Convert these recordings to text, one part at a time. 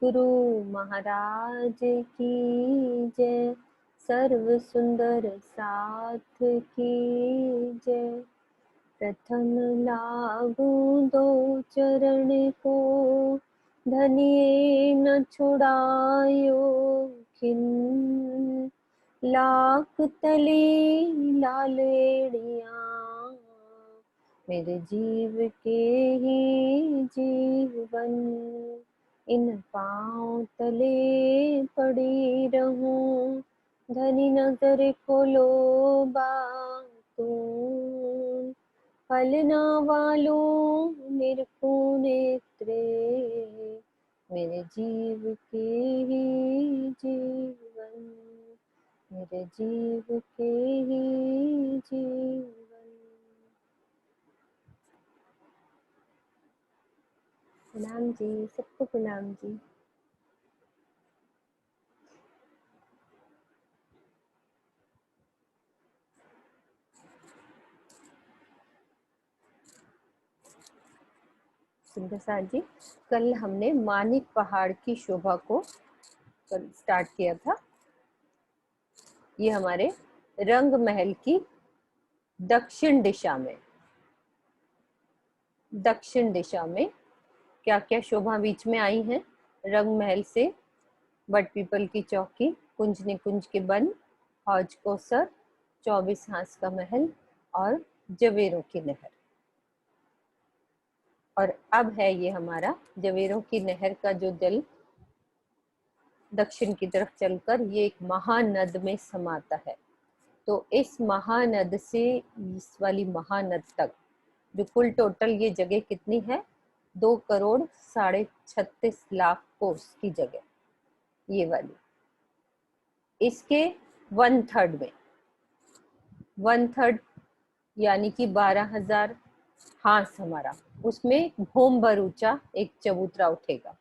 गुरु महाराज की जय, सर्व सुंदर साथ की जय। प्रथम लागू दो चरण को, धनिये न छुड़ायो खिन। लाख तले लालेड़िया, मेरे जीव के ही जीवन। इन पाँव तले पड़ी रहूं, धनी नजर खोलो बातूं। फलना वालों निरखो नेत्रे, मेरे जीव के ही जीवन। मेरे जीव के ही जीवन। प्रणाम जी, सबको प्रणाम जी। सुंदर जी, कल हमने मानिक पहाड़ की शोभा को स्टार्ट किया था। ये हमारे रंग महल की दक्षिण दिशा में क्या क्या शोभा बीच में आई हैं। रंग महल से बट पीपल की चौकी, कुंज निकुंज के वन, हौज कोसर, 24 हांस का महल और जवेरों की नहर। और अब है ये हमारा जवेरों की नहर का जो जल दक्षिण की तरफ चलकर ये एक महानद में समाता है। तो इस महानद से इस वाली महानद तक जो कुल टोटल ये जगह कितनी है, 2 करोड़ 36.5 लाख कोस की जगह, ये वाली। इसके 1/3 यानी कि 12,000 हांस हमारा, उसमें भोम भर ऊंचा एक चबूतरा उठेगा।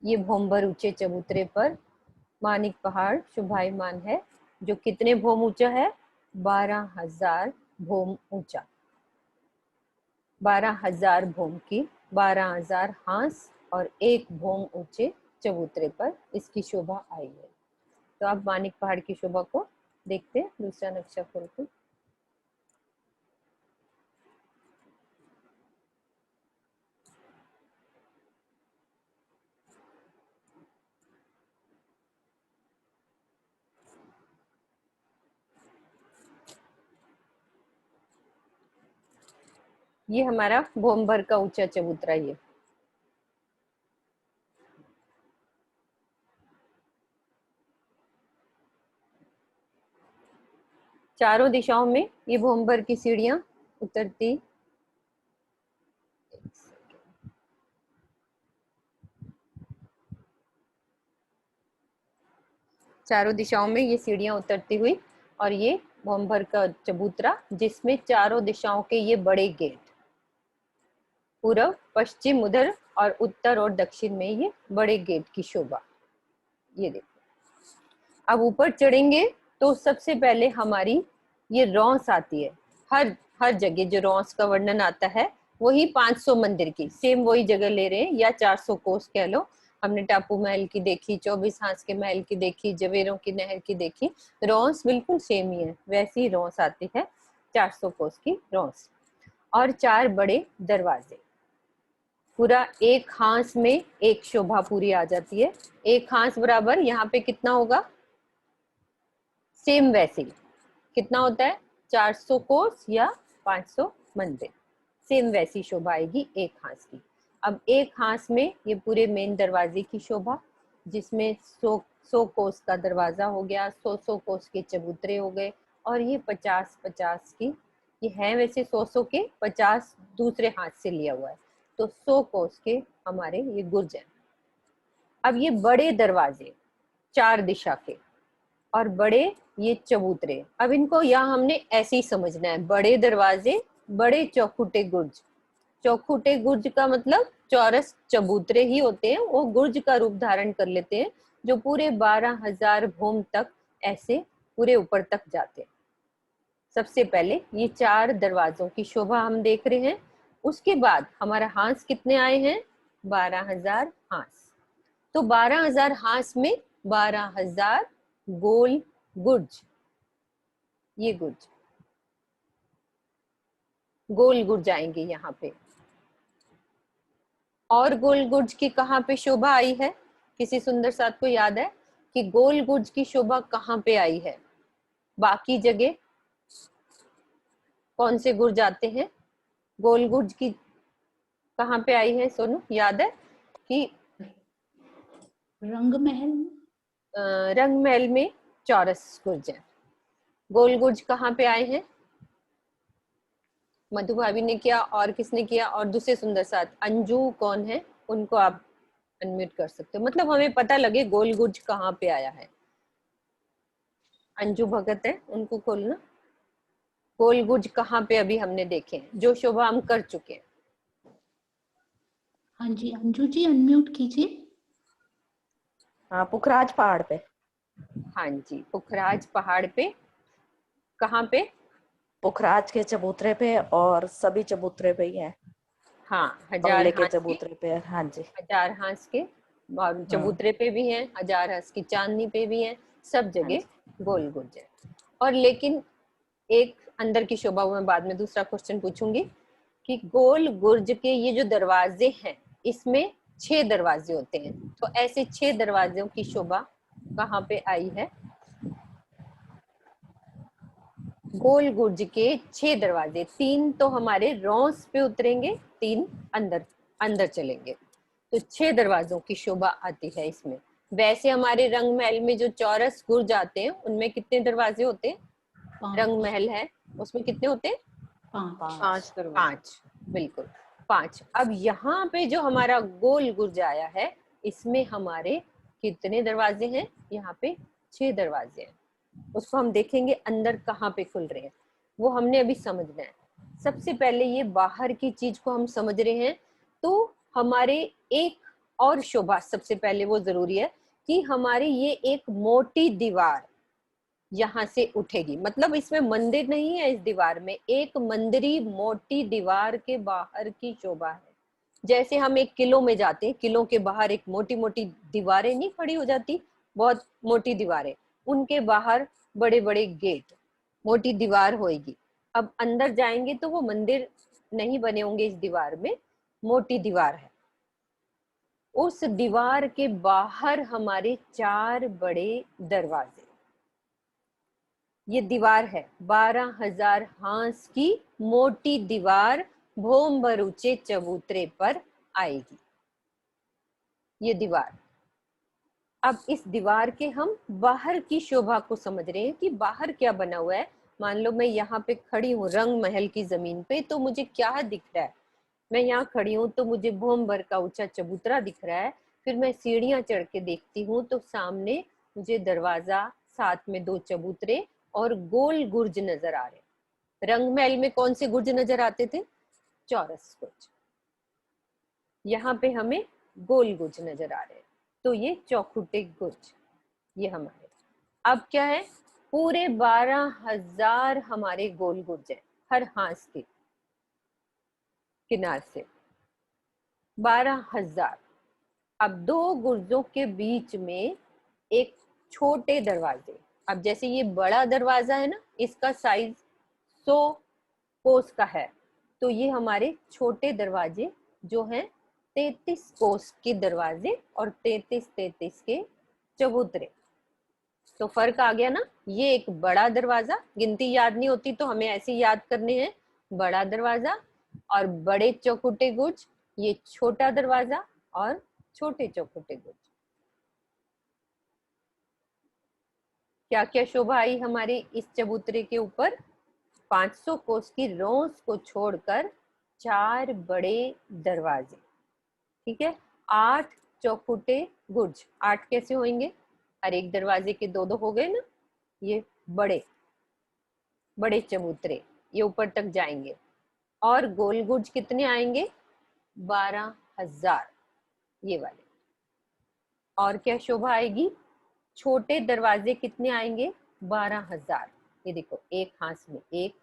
ये भोम भर ऊंचे चबूतरे पर मानिक पहाड़ शोभायमान है, जो कितने भोम ऊंचा है, 12,000 भोम ऊंचा। 12,000 भोम की 12,000 हांस और 1 भोम ऊंचे चबूतरे पर इसकी शोभा आई है। तो अब मानिक पहाड़ की शोभा को देखते हैं। दूसरा नक्शा खोलते। ये हमारा भोम भर का ऊंचा चबूतरा। ये चारों दिशाओं में ये भोम भर की सीढ़ियां उतरती, चारों दिशाओं में ये सीढ़ियां उतरती हुई, और ये भोम भर का चबूतरा जिसमें चारों दिशाओं के ये बड़े गेट, पूर्व पश्चिम उधर और उत्तर और दक्षिण में ये बड़े गेट की शोभा। ये देखो, अब ऊपर चढ़ेंगे तो सबसे पहले हमारी ये रौंस आती है। हर हर जगह जो रौंस का वर्णन आता है वही 500 मंदिर की सेम वही जगह ले रहे हैं, या 400 कोस कह लो। हमने टापू महल की देखी, 24 हांस के महल की देखी, जवेरों की नहर की देखी, रौंस बिल्कुल सेम ही है। वैसी रौंस आती है 400 कोस की रौंस, और 4 बड़े दरवाजे। पूरा एक हांस में एक शोभा पूरी आ जाती है। एक हांस बराबर यहाँ पे कितना होगा, सेम वैसे ही कितना होता है, 400 कोस या 500 मंदिर, सेम वैसी शोभा आएगी एक हांस की। अब एक हांस में ये पूरे मेन दरवाजे की शोभा, जिसमें 100 कोस का दरवाजा हो गया, 100 कोस के चबूतरे हो गए, और ये 50 की, ये है वैसे 100 के 50 दूसरे हाथ से लिया हुआ है, तो 100 कोस के हमारे ये गुर्ज हैं। अब ये बड़े दरवाजे 4 दिशा के और बड़े ये चबूतरे, अब इनको यहाँ हमने ऐसे ही समझना है, बड़े दरवाजे बड़े चौखुटे गुर्ज। चौखुटे गुर्ज का मतलब चौरस चबूतरे ही होते हैं, वो गुर्ज का रूप धारण कर लेते हैं, जो पूरे 12,000 भूम तक ऐसे पूरे ऊपर तक जाते हैं। सबसे पहले ये 4 दरवाजों की शोभा हम देख रहे हैं। उसके बाद हमारा हांस कितने आए हैं, 12,000 हांस। तो 12,000 हांस में 12,000 गोल गुर्ज, ये गुर्ज, गोल गुर्ज आएंगे यहाँ पे। और गोल गुर्ज की कहाँ पे शोभा आई है? किसी सुंदर साथ को याद है कि गोल गुर्ज की शोभा कहाँ पे आई है? बाकी जगह कौन से गुर्ज आते हैं? गोल गुर्ज की कहाँ पे आई है सोनू, याद है कि? रंग महल। रंग महल में चौरस गुर्ज है। गोल गुर्ज कहाँ पे आए हैं? मधु भाभी ने किया, और किसने किया? और दूसरे सुंदर साथ अंजू कौन है, उनको आप अनम्यूट कर सकते हो, मतलब हमें पता लगे गोल गुर्ज कहाँ पे आया है। अंजू भगत है, उनको खोलना। गोल गुर्ज कहाँ पे अभी हमने देखे हैं, जो शोभा हम कर चुके हैं। हाँ जी, अंजू जी अनम्यूट कीजिए। हाँ, पुखराज पहाड़ पे। हाँ जी, पुखराज पहाड़ पे। कहाँ पे? पुखराज के चबूतरे पे, और सभी चबूतरे पे ही है। हाँ, हजार बंगले के हांस के, चबूतरे पे। हाँ जी। हजार हांस के और चबूतरे पे भी हैं, हजार हांस की चांदनी पे भी हैं, सब हाँ जगह जी। गोल गुर्ज है। और लेकिन एक अंदर की शोभा, मैं बाद में दूसरा क्वेश्चन पूछूंगी कि गोल गुर्ज के ये जो दरवाजे हैं, इसमें 6 दरवाजे होते हैं, तो ऐसे 6 दरवाजों की शोभा कहाँ पे आई है? गोल गुर्ज के 6 दरवाजे, 3 तो हमारे रॉस पे उतरेंगे, 3 अंदर अंदर चलेंगे, तो 6 दरवाजों की शोभा आती है इसमें। वैसे हमारे रंग महल में जो चौरस गुर्ज आते हैं, उनमें कितने दरवाजे होते हैं? रंग महल है, उसमें कितने होते हैं? 5। 5, बिल्कुल 5। अब यहाँ पे जो हमारा गोल गुर्ज आया है, इसमें हमारे कितने दरवाजे हैं? यहाँ पे 6 दरवाजे हैं। उसको हम देखेंगे अंदर कहाँ पे खुल रहे हैं, वो हमने अभी समझना है। सबसे पहले ये बाहर की चीज को हम समझ रहे हैं, तो हमारे एक और शोभा सबसे पहले वो जरूरी है कि हमारी ये एक मोटी दीवार यहाँ से उठेगी, मतलब इसमें मंदिर नहीं है, इस दीवार में एक मंदिरी मोटी दीवार के बाहर की शोभा है। जैसे हम एक किलो में जाते हैं, किलो के बाहर एक मोटी मोटी दीवारें नहीं खड़ी हो जाती, बहुत मोटी दीवारें, उनके बाहर बड़े बड़े गेट, मोटी दीवार होगी। अब अंदर जाएंगे तो वो मंदिर नहीं बने होंगे, इस दीवार में मोटी दीवार है। उस दीवार के बाहर हमारे 4 बड़े दरवाजे, ये दीवार है 12,000 हांस की मोटी दीवार, भोम भर ऊंचे चबूतरे पर आएगी ये दीवार। अब इस दीवार के हम बाहर की शोभा को समझ रहे हैं कि बाहर क्या बना हुआ है। मान लो मैं यहाँ पे खड़ी हूँ रंग महल की जमीन पे, तो मुझे क्या दिख रहा है? मैं यहाँ खड़ी हूँ तो मुझे भोम भर का ऊंचा चबूतरा दिख रहा है। फिर मैं सीढ़ियां चढ़ के देखती हूँ तो सामने मुझे दरवाजा, साथ में 2 चबूतरे और गोल गुर्ज नजर आ रहे। रंग महल में कौन से गुर्ज नजर आते थे? चौरस गुर्ज। यहाँ पे हमें गोल गुर्ज नजर आ रहे हैं, तो ये चौखुटे गुर्ज ये हमारे। अब क्या है? पूरे 12,000 हमारे गोल गुर्ज है हर हांस के किनार से, 12,000। अब 2 गुर्जों के बीच में एक छोटे दरवाजे, अब जैसे ये बड़ा दरवाजा है ना, इसका साइज 100 कोस का है, तो ये हमारे छोटे दरवाजे जो हैं 33 कोस के दरवाजे और 33 के चबूतरे। तो फर्क आ गया ना। ये एक बड़ा दरवाजा, गिनती याद नहीं होती तो हमें ऐसे याद करने हैं, बड़ा दरवाजा और बड़े चौखुटे गुर्ज, ये छोटा दरवाजा और छोटे चौखुटे गुर्ज। क्या क्या शोभा आई हमारे इस चबूतरे के ऊपर? 500 कोस की रोंस को छोड़कर 4 बड़े दरवाजे, ठीक है, 8 चौखुटे गुर्ज। 8 कैसे होंगे? हर एक दरवाजे के 2-2 हो गए ना। ये बड़े बड़े चबूतरे ये ऊपर तक जाएंगे, और गोल गुर्ज कितने आएंगे? 12,000 ये वाले। और क्या शोभा आएगी? छोटे दरवाजे कितने आएंगे? 12,000। ये देखो एक हांस में एक,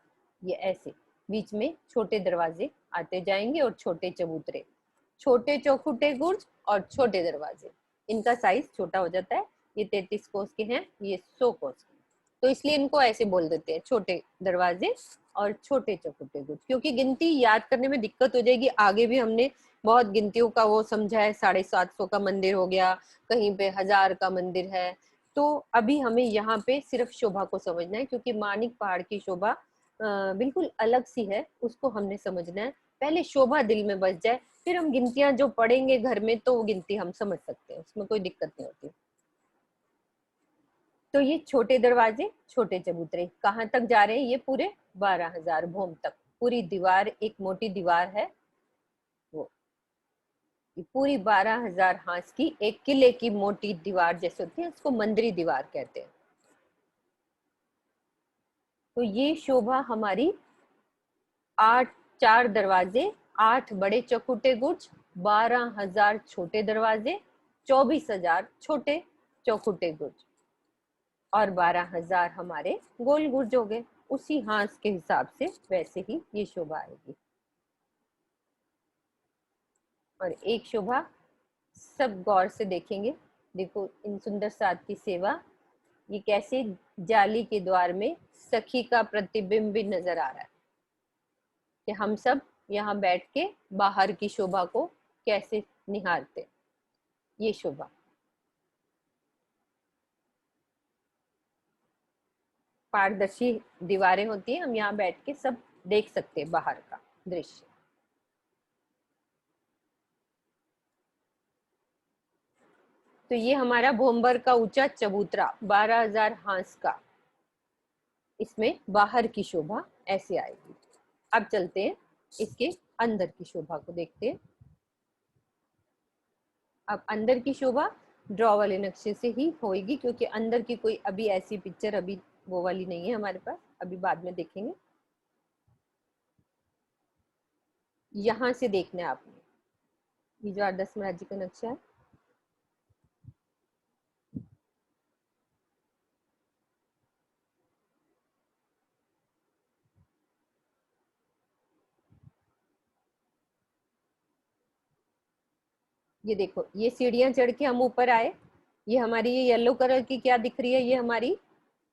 ये ऐसे बीच में छोटे दरवाजे आते जाएंगे और छोटे चबूतरे, छोटे चौखुटे गुर्ज और छोटे दरवाजे, इनका साइज छोटा हो जाता है। ये 33 कोस के हैं, ये 100 कोस के, तो इसलिए इनको ऐसे बोल देते हैं छोटे दरवाजे और छोटे चौखुटे गुज, क्योंकि गिनती याद करने में दिक्कत हो जाएगी। आगे भी हमने बहुत गिनतियों का वो समझा है, 750 का मंदिर हो गया, कहीं पे 1000 का मंदिर है। तो अभी हमें यहाँ पे सिर्फ शोभा को समझना है, क्योंकि मानिक पहाड़ की शोभा बिल्कुल अलग सी है, उसको हमने समझना है। पहले शोभा दिल में बस जाए, फिर हम गिनतियां जो पढ़ेंगे घर में तो वो गिनती हम समझ सकते हैं, उसमें कोई दिक्कत नहीं होती। तो ये छोटे दरवाजे छोटे चबूतरे कहाँ तक जा रहे हैं? ये पूरे 12,000 भोम तक। पूरी दीवार, एक मोटी दीवार है वो, ये पूरी 12,000 हांस की एक किले की मोटी दीवार जैसे होती है, उसको मंदिरी दीवार कहते हैं। तो ये शोभा हमारी 4 दरवाजे, 8 बड़े चौखुटे गुर्ज, 12,000 छोटे दरवाजे, 24,000 छोटे चौखुटे गुर्ज और 12,000 हमारे गोल गुर्ज हो गए। उसी हांस के हिसाब से वैसे ही ये शोभा आएगी। और एक शोभा सब गौर से देखेंगे, देखो इन सुंदर साथ की सेवा, ये कैसे जाली के द्वार में सखी का प्रतिबिंब भी नजर आ रहा है कि हम सब यहाँ बैठ के बाहर की शोभा को कैसे निहारते। ये शोभा पारदर्शी दीवारें होती हैं, हम यहाँ बैठ के सब देख सकते हैं बाहर का दृश्य। तो ये हमारा भोंबर का ऊंचा चबूतरा 12,000 हांस का, इसमें बाहर की शोभा ऐसे आएगी। अब चलते हैं इसके अंदर की शोभा को देखते हैं। अब अंदर की शोभा ड्रॉ वाले नक्शे से ही होगी, क्योंकि अंदर की कोई अभी ऐसी पिक्चर अभी वो वाली नहीं है हमारे पास, अभी बाद में देखेंगे। यहां से देखना है आपने, ये जो आदर्श महाराज जी का नक्शा है, ये देखो, ये सीढ़ियां चढ़ के हम ऊपर आए। ये हमारी ये येलो कलर की क्या दिख रही है? ये हमारी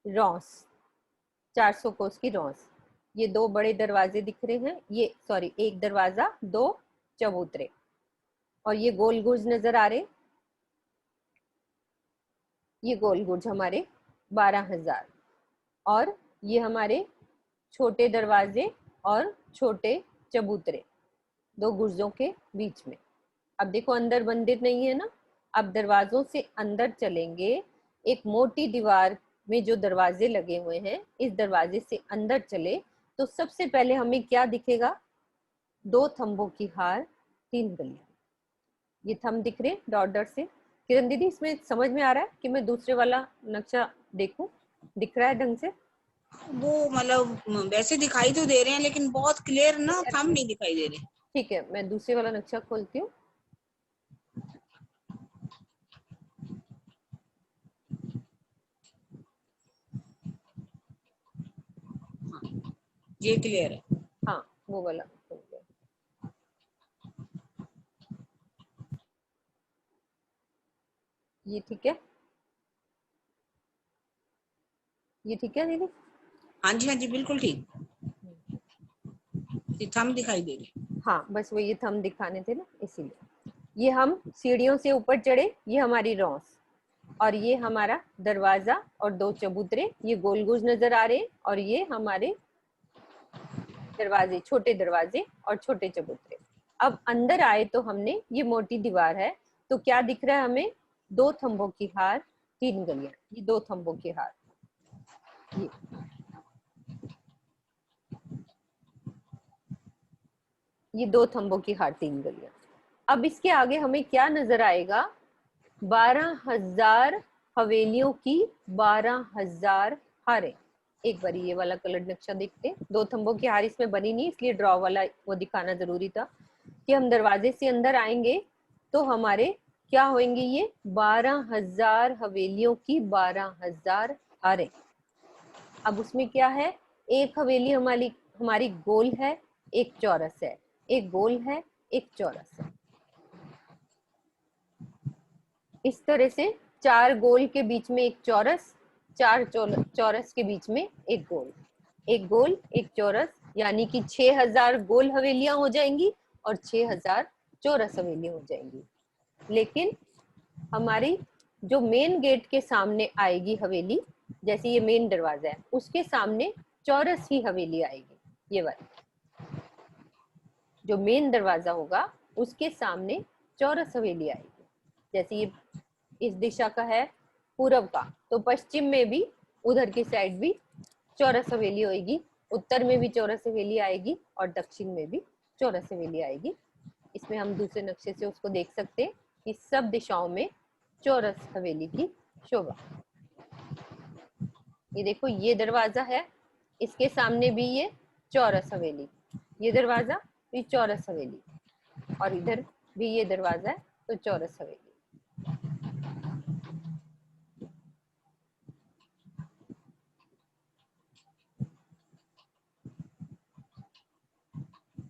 रॉस, 400 कोस की रॉस। ये 2 बड़े दरवाजे दिख रहे हैं, ये सॉरी 1 दरवाजा 2 चबूतरे, और ये गोल गुर्ज नजर आ रहे, ये गोल गुर्ज हमारे 12,000, और ये हमारे छोटे दरवाजे और छोटे चबूतरे 2 गुर्जों के बीच में। अब देखो अंदर मंदिर नहीं है ना, अब दरवाजों से अंदर चलेंगे, एक मोटी दीवार में जो दरवाजे लगे हुए हैं, इस दरवाजे से अंदर चले तो सबसे पहले हमें क्या दिखेगा? 2 थंबों की हार, 3 गलियां। ये थंब दिख रहे डॉट डॉट से। किरण दीदी, इसमें समझ में आ रहा है कि मैं दूसरे वाला नक्शा देखूं? दिख रहा है ढंग से? वो मतलब वैसे दिखाई तो दे रहे हैं, लेकिन बहुत क्लियर ना थंब नहीं दिखाई दे रहे। ठीक है, मैं दूसरे वाला नक्शा खोलती हूँ। ये क्लियर है। हाँ, वो वाला खोल गया। ये ठीक है, ये ठीक है दीदी? हाँ जी बिल्कुल ठीक। ये थंब दिखाई दे रहे। हाँ, बस वो ये थंब दिखाने थे ना, इसीलिए। ये हम सीढ़ियों से ऊपर चढ़े, ये हमारी रॉस, और ये हमारा दरवाजा और 2 चबूतरे, ये गोल गुज नजर आ रहे हैं, और ये हमारे दरवाजे, छोटे दरवाजे और छोटे चबूतरे। अब अंदर आए तो हमने, ये मोटी दीवार है, तो क्या दिख रहा है हमें? 2 थंबों की हार, 3 गलियां। ये 2 थंबों की हार, ये 2 थंबों की हार, 3 गलियां। अब इसके आगे हमें क्या नजर आएगा? 12,000 हवेलियों की 12,000 हारें। एक बार ये वाला कलर नक्शा देखते हैं। 2 थंबों की हार इसमें बनी नहीं, इसलिए ड्रॉ वाला वो दिखाना जरूरी था कि हम दरवाजे से अंदर आएंगे तो हमारे क्या होंगे? ये 12,000 हवेलियों की 12,000 हारें। अब उसमें क्या है? एक हवेली हमारी हमारी गोल है, एक चौरस है, एक गोल है, एक चौरस है। इस तरह से 4 गोल के बीच में एक चौरस, 4 चौरस के बीच में एक गोल, एक गोल एक चौरस, यानी कि 6000 गोल हवेलियां हो जाएंगी और 6000 चौरस हवेलियां हो जाएंगी। लेकिन हमारी जो मेन गेट के सामने आएगी हवेली, जैसे ये मेन दरवाजा है, उसके सामने चौरस ही हवेली आएगी। ये वाली जो मेन दरवाजा होगा उसके सामने चौरस हवेली आएगी। जैसे ये इस दिशा का है पूर्व का, तो पश्चिम में भी उधर की साइड भी चौरस हवेली होगी, उत्तर में भी चौरस हवेली आएगी और दक्षिण में भी चौरस हवेली आएगी। इसमें हम दूसरे नक्शे से उसको देख सकते हैं कि सब दिशाओं में चौरस हवेली की शोभा। ये देखो, ये दरवाजा है, इसके सामने भी ये चौरस हवेली, ये दरवाजा भी चौरस हवेली, और इधर भी ये दरवाजा है तो चौरस हवेली।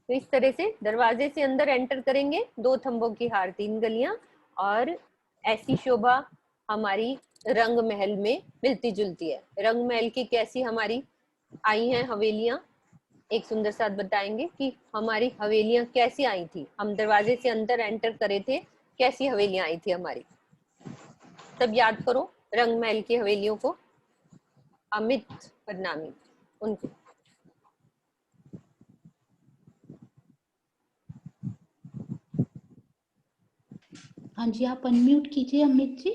तो इस तरह से दरवाजे से अंदर एंटर करेंगे, 2 थंबों की हार 3 गलियां, और ऐसी शोभा हमारी रंग महल में मिलती जुलती है। रंग महल की कैसी हमारी आई हैं हवेलियां, एक सुंदर साथ बताएंगे कि हमारी हवेलियां कैसी आई थी। हम दरवाजे से अंदर एंटर करे थे, कैसी हवेलियां आई थी हमारी, सब याद करो रंग महल की हवेलियों को, अमित बदनामी उनको। हाँ जी, आप अनम्यूट कीजिए अमित जी।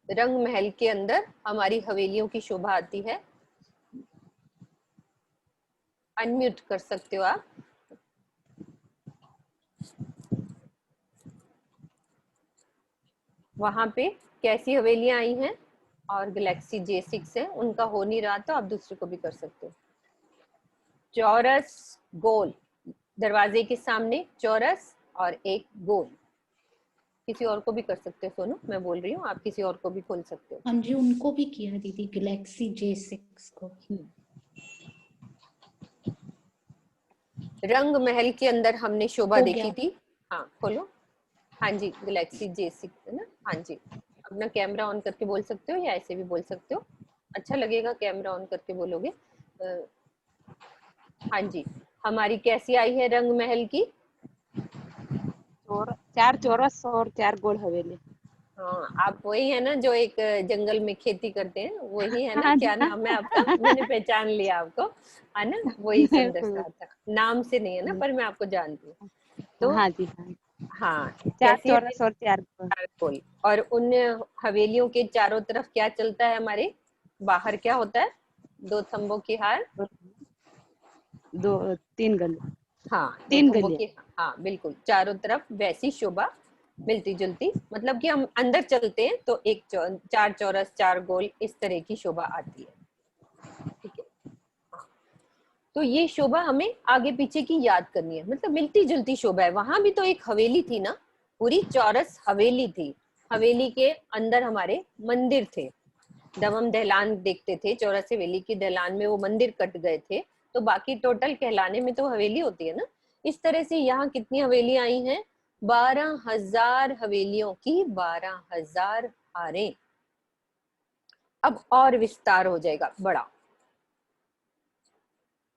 रंग महल के अंदर हमारी हवेलियों की शोभा आती है। अनम्यूट कर सकते हो आप। वहां पे कैसी हवेलियां आई हैं, और गैलेक्सी J6 है, उनका हो नहीं रहा तो आप दूसरे को भी कर सकते हो। चौरस गोल, दरवाजे के सामने चौरस और एक गोल। किसी और को भी कर सकते हो सोनू, मैं बोल रही हूँ, आप किसी और को भी खोल सकते हो। हाँ जी, उनको भी किया दीदी, गैलेक्सी J6 को। रंग महल के अंदर हमने शोभा हो देखी गया। थी। हाँ खोलो। हाँ जी, गैलेक्सी J6 है ना। हाँ जी, अपना कैमरा ऑन करके बोल सकते हो या ऐसे भी बोल सकते हो, अच्छा लगेगा कैमरा ऑन करके बोलोगे। हाँ जी, हमारी कैसी आई है रंग महल की? 4 चौरस और 4 गोल हवेली। हाँ, आप वही है ना जो एक जंगल में खेती करते हैं, वही है ना? हाँ जी, क्या नाम है आपका? मैंने पहचान लिया आपको, है ना? वही सुंदर सा था, नाम से नहीं है ना, पर मैं आपको जानती हूँ। तो हाँ जी, हाँ। हाँ, 4 कैसी चौरस और 4 गोल। गोल, और उन हवेलियों के चारों तरफ क्या चलता है हमारे? बाहर क्या होता है? 2 थंबों की हार, 3 गली। हाँ 2 3 थंबों गलियां। की, हाँ बिल्कुल, चारों तरफ वैसी शोभा मिलती जुलती, मतलब कि हम अंदर चलते हैं तो एक 4 चौरस 4 गोल इस तरह की शोभा आती है। ठीक है, हाँ। तो ये शोभा हमें आगे पीछे की याद करनी है, मतलब मिलती जुलती शोभा है। वहां भी तो एक हवेली थी ना, पूरी चौरस हवेली थी, हवेली के अंदर हमारे मंदिर थे, जब हम दहलान देखते थे चौरस हवेली की दहलान में वो मंदिर कट गए थे, तो बाकी टोटल कहलाने में तो हवेली होती है ना। इस तरह से यहाँ कितनी हवेलियां आई हैं? 12,000 हवेलियों की 12,000 हारें। अब और विस्तार हो जाएगा बड़ा,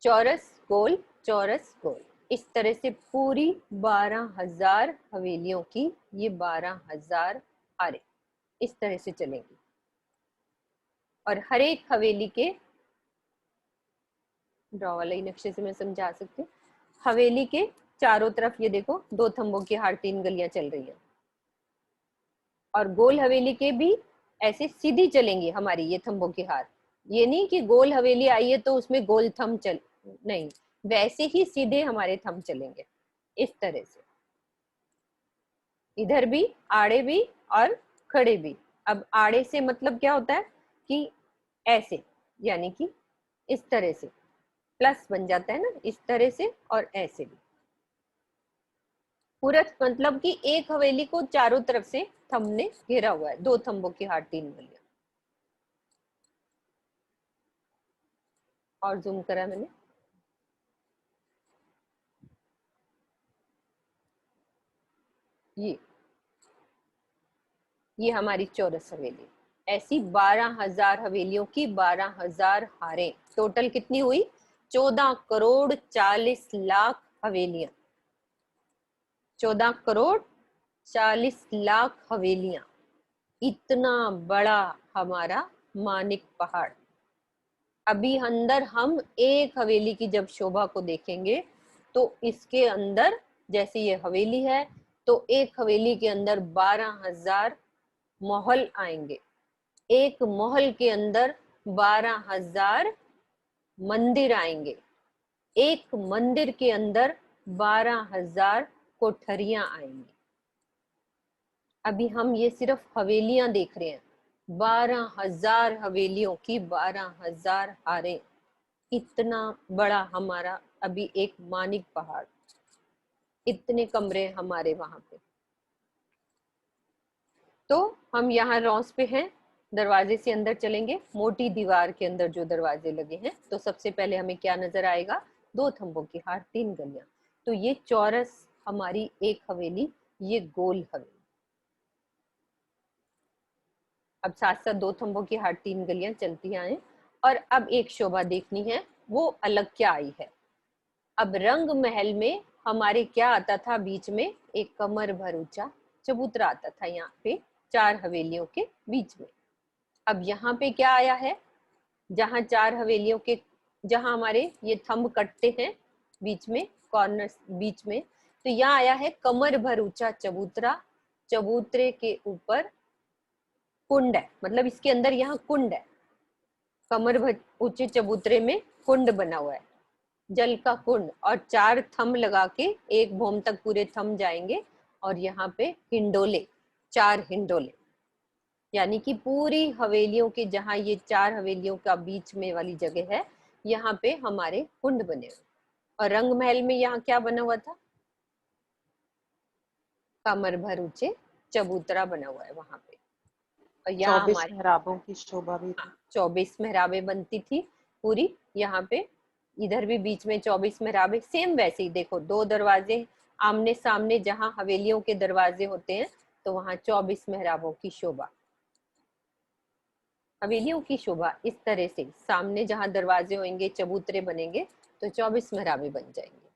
चौरस गोल चौरस गोल, इस तरह से पूरी 12,000 हवेलियों की ये 12,000 हारें इस तरह से चलेंगी, और हर एक हवेली के ड्रॉ वाले नक्शे से मैं समझा सकती हूँ। हवेली के चारों तरफ ये देखो 2 थंबों की हार 3 गलियां चल रही हैं, और गोल हवेली के भी ऐसे सीधी चलेंगी हमारी ये थंबों की हार। ये नहीं कि गोल हवेली आई है तो उसमें गोल थंब चल, नहीं, वैसे ही सीधे हमारे थंब चलेंगे इस तरह से, इधर भी आड़े भी और खड़े भी। अब आड़े से मतलब क्या होता है कि ऐसे, यानी कि इस तरह से प्लस बन जाता है ना, इस तरह से और ऐसे भी पूरा, मतलब कि एक हवेली को चारों तरफ से थंब ने घेरा हुआ है, 2 थंबों की हार 3 गलियां। और जूम करा मैंने। ये हमारी चौरस हवेली। ऐसी 12,000 हवेलियों की 12,000 हारें। टोटल कितनी हुई? 14 करोड़ 40 लाख हवेलियां। 14 करोड़ 40 लाख हवेलियां। इतना बड़ा हमारा मानिक पहाड़। अभी अंदर हम एक हवेली की जब शोभा को देखेंगे तो इसके अंदर, जैसे ये हवेली है तो एक हवेली के अंदर 12,000 महल आएंगे। एक महल के अंदर 12,000 मंदिर आएंगे। एक मंदिर के अंदर 12,000 कोठरियां आएंगी। अभी हम ये सिर्फ हवेलियां देख रहे हैं। 12,000 हवेलियों की 12,000 हारें। इतना बड़ा हमारा अभी एक मानिक पहाड़। इतने कमरे हमारे वहां पे। तो हम यहाँ रॉस पे हैं, दरवाजे से अंदर चलेंगे। मोटी दीवार के अंदर जो दरवाजे लगे हैं, तो सबसे पहले हमें क्या नजर आएगा? 2 थंबों की हार, 3 गलियां। तो ये चौरस हमारी एक हवेली, ये गोल हवेली। अब साथ साथ 2 थंबों की हार, 3 गलियां चलती आए। और अब एक शोभा देखनी है, वो अलग क्या आई है। अब रंग महल में हमारे क्या आता था? बीच में एक कमर भर ऊंचा चबूतरा आता था, यहाँ पे 4 हवेलियों के बीच में। अब यहाँ पे क्या आया है? जहाँ 4 हवेलियों के, जहाँ हमारे ये थंब कटते हैं बीच में, कॉर्नर बीच में, तो यहाँ आया है कमर भर ऊंचा चबूतरा। चबूतरे के ऊपर कुंड है, मतलब इसके अंदर यहाँ कुंड है। कमर भर ऊंचे चबूतरे में कुंड बना हुआ है, जल का कुंड। और 4 थंब लगा के, एक भौम तक पूरे थंब जाएंगे। और यहाँ पे हिंडोले, 4 हिंडोले, यानी कि पूरी हवेलियों के, जहाँ ये 4 हवेलियों का बीच में वाली जगह है, यहाँ पे हमारे कुंड बने हुए। और रंग महल में यहाँ क्या बना हुआ था? कमर भर ऊंचे चबूतरा बना हुआ है वहां पे। और यहाँ 24 हमारे मेहराबों की शोभा भी थी। 24 मेहराबें बनती थी पूरी। यहाँ पे इधर भी बीच में 24 मेहराबें। सेम वैसे ही देखो, 2 दरवाजे आमने सामने, जहाँ हवेलियों के दरवाजे होते हैं, तो वहां 24 मेहराबों की शोभा। हवेलियों की शोभा इस तरह से, सामने जहाँ दरवाजे होंगे, चबूतरे बनेंगे, तो 24 मेहराबें बन जाएंगे।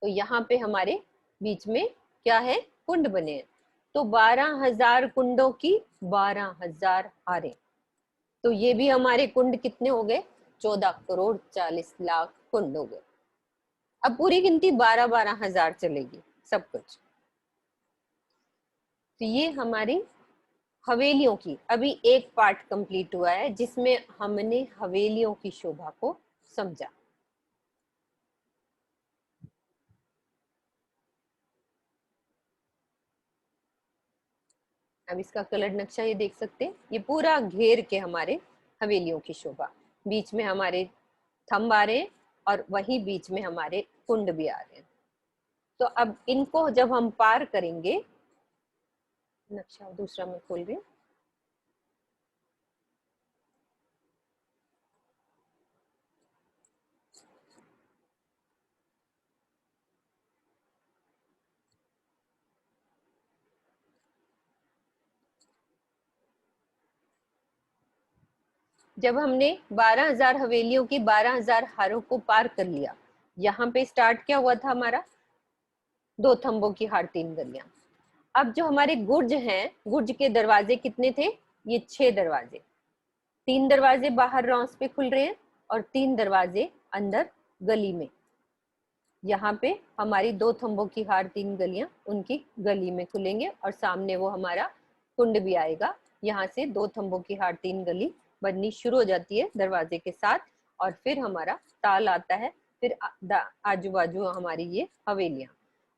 तो यहाँ पे हमारे बीच में क्या है? कुंड बने हैं। तो 12,000 कुंडों की 12,000 हारें। तो ये भी हमारे कुंड कितने हो गए? 14 करोड़ 40 लाख कुंड हो गए। अब पूरी गिनती 12,000 चलेगी सब कुछ। तो ये हमारी हवेलियों की अभी एक पार्ट कंप्लीट हुआ है, जिसमें हमने हवेलियों की शोभा को समझा। अब इसका कलर नक्शा ये देख सकते हैं। ये पूरा घेर के हमारे हवेलियों की शोभा। बीच में हमारे थंब आ रहे हैं और वही बीच में हमारे कुंड भी आ रहे हैं। तो अब इनको जब हम पार करेंगे, नक्शा दूसरा मैं खोल रही हूँ। जब हमने 12,000 हवेलियों की 12,000 हारों को पार कर लिया, यहाँ पे स्टार्ट क्या हुआ था हमारा? 2 थंबों की हार, 3 गलियां। अब जो हमारे गुर्ज हैं, गुर्ज के दरवाजे कितने थे? ये 6 दरवाजे। 3 दरवाजे बाहर रॉस पे खुल रहे हैं और 3 दरवाजे अंदर गली में। यहाँ पे हमारी 2 थंबों की हार, 3 गलियां उनकी गली में खुलेंगे और सामने वो हमारा कुंड भी आएगा। यहाँ से 2 थंबों की हार, 3 गली बननी शुरू हो जाती है दरवाजे के साथ। और फिर हमारा ताल आता है, फिर आजू बाजू हमारी ये हवेलियां।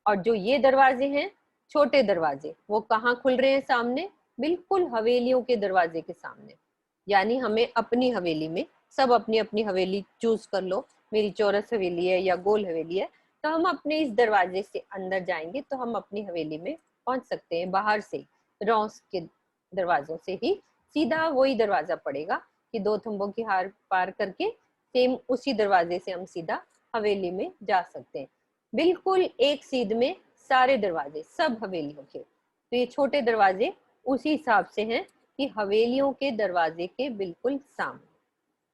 और जो ये दरवाजे हैं, छोटे दरवाजे, वो कहाँ खुल रहे हैं? सामने, बिल्कुल हवेलियों के दरवाजे के सामने। यानी हमें अपनी हवेली में, सब अपनी अपनी हवेली चूज कर लो, मेरी चौरस हवेली है या गोल हवेली है, तो हम अपने इस दरवाजे से अंदर जाएंगे तो हम अपनी हवेली में पहुंच सकते हैं। बाहर से रॉस के दरवाजों से ही सीधा वही दरवाजा पड़ेगा कि 2 थंबों की हार पार करके सेम उसी दरवाजे से हम सीधा हवेली में जा सकते हैं। बिल्कुल एक सीध में सारे दरवाजे सब हवेलियों के, तो ये छोटे दरवाजे उसी हिसाब से हैं कि हवेलियों के दरवाजे के बिल्कुल सामने,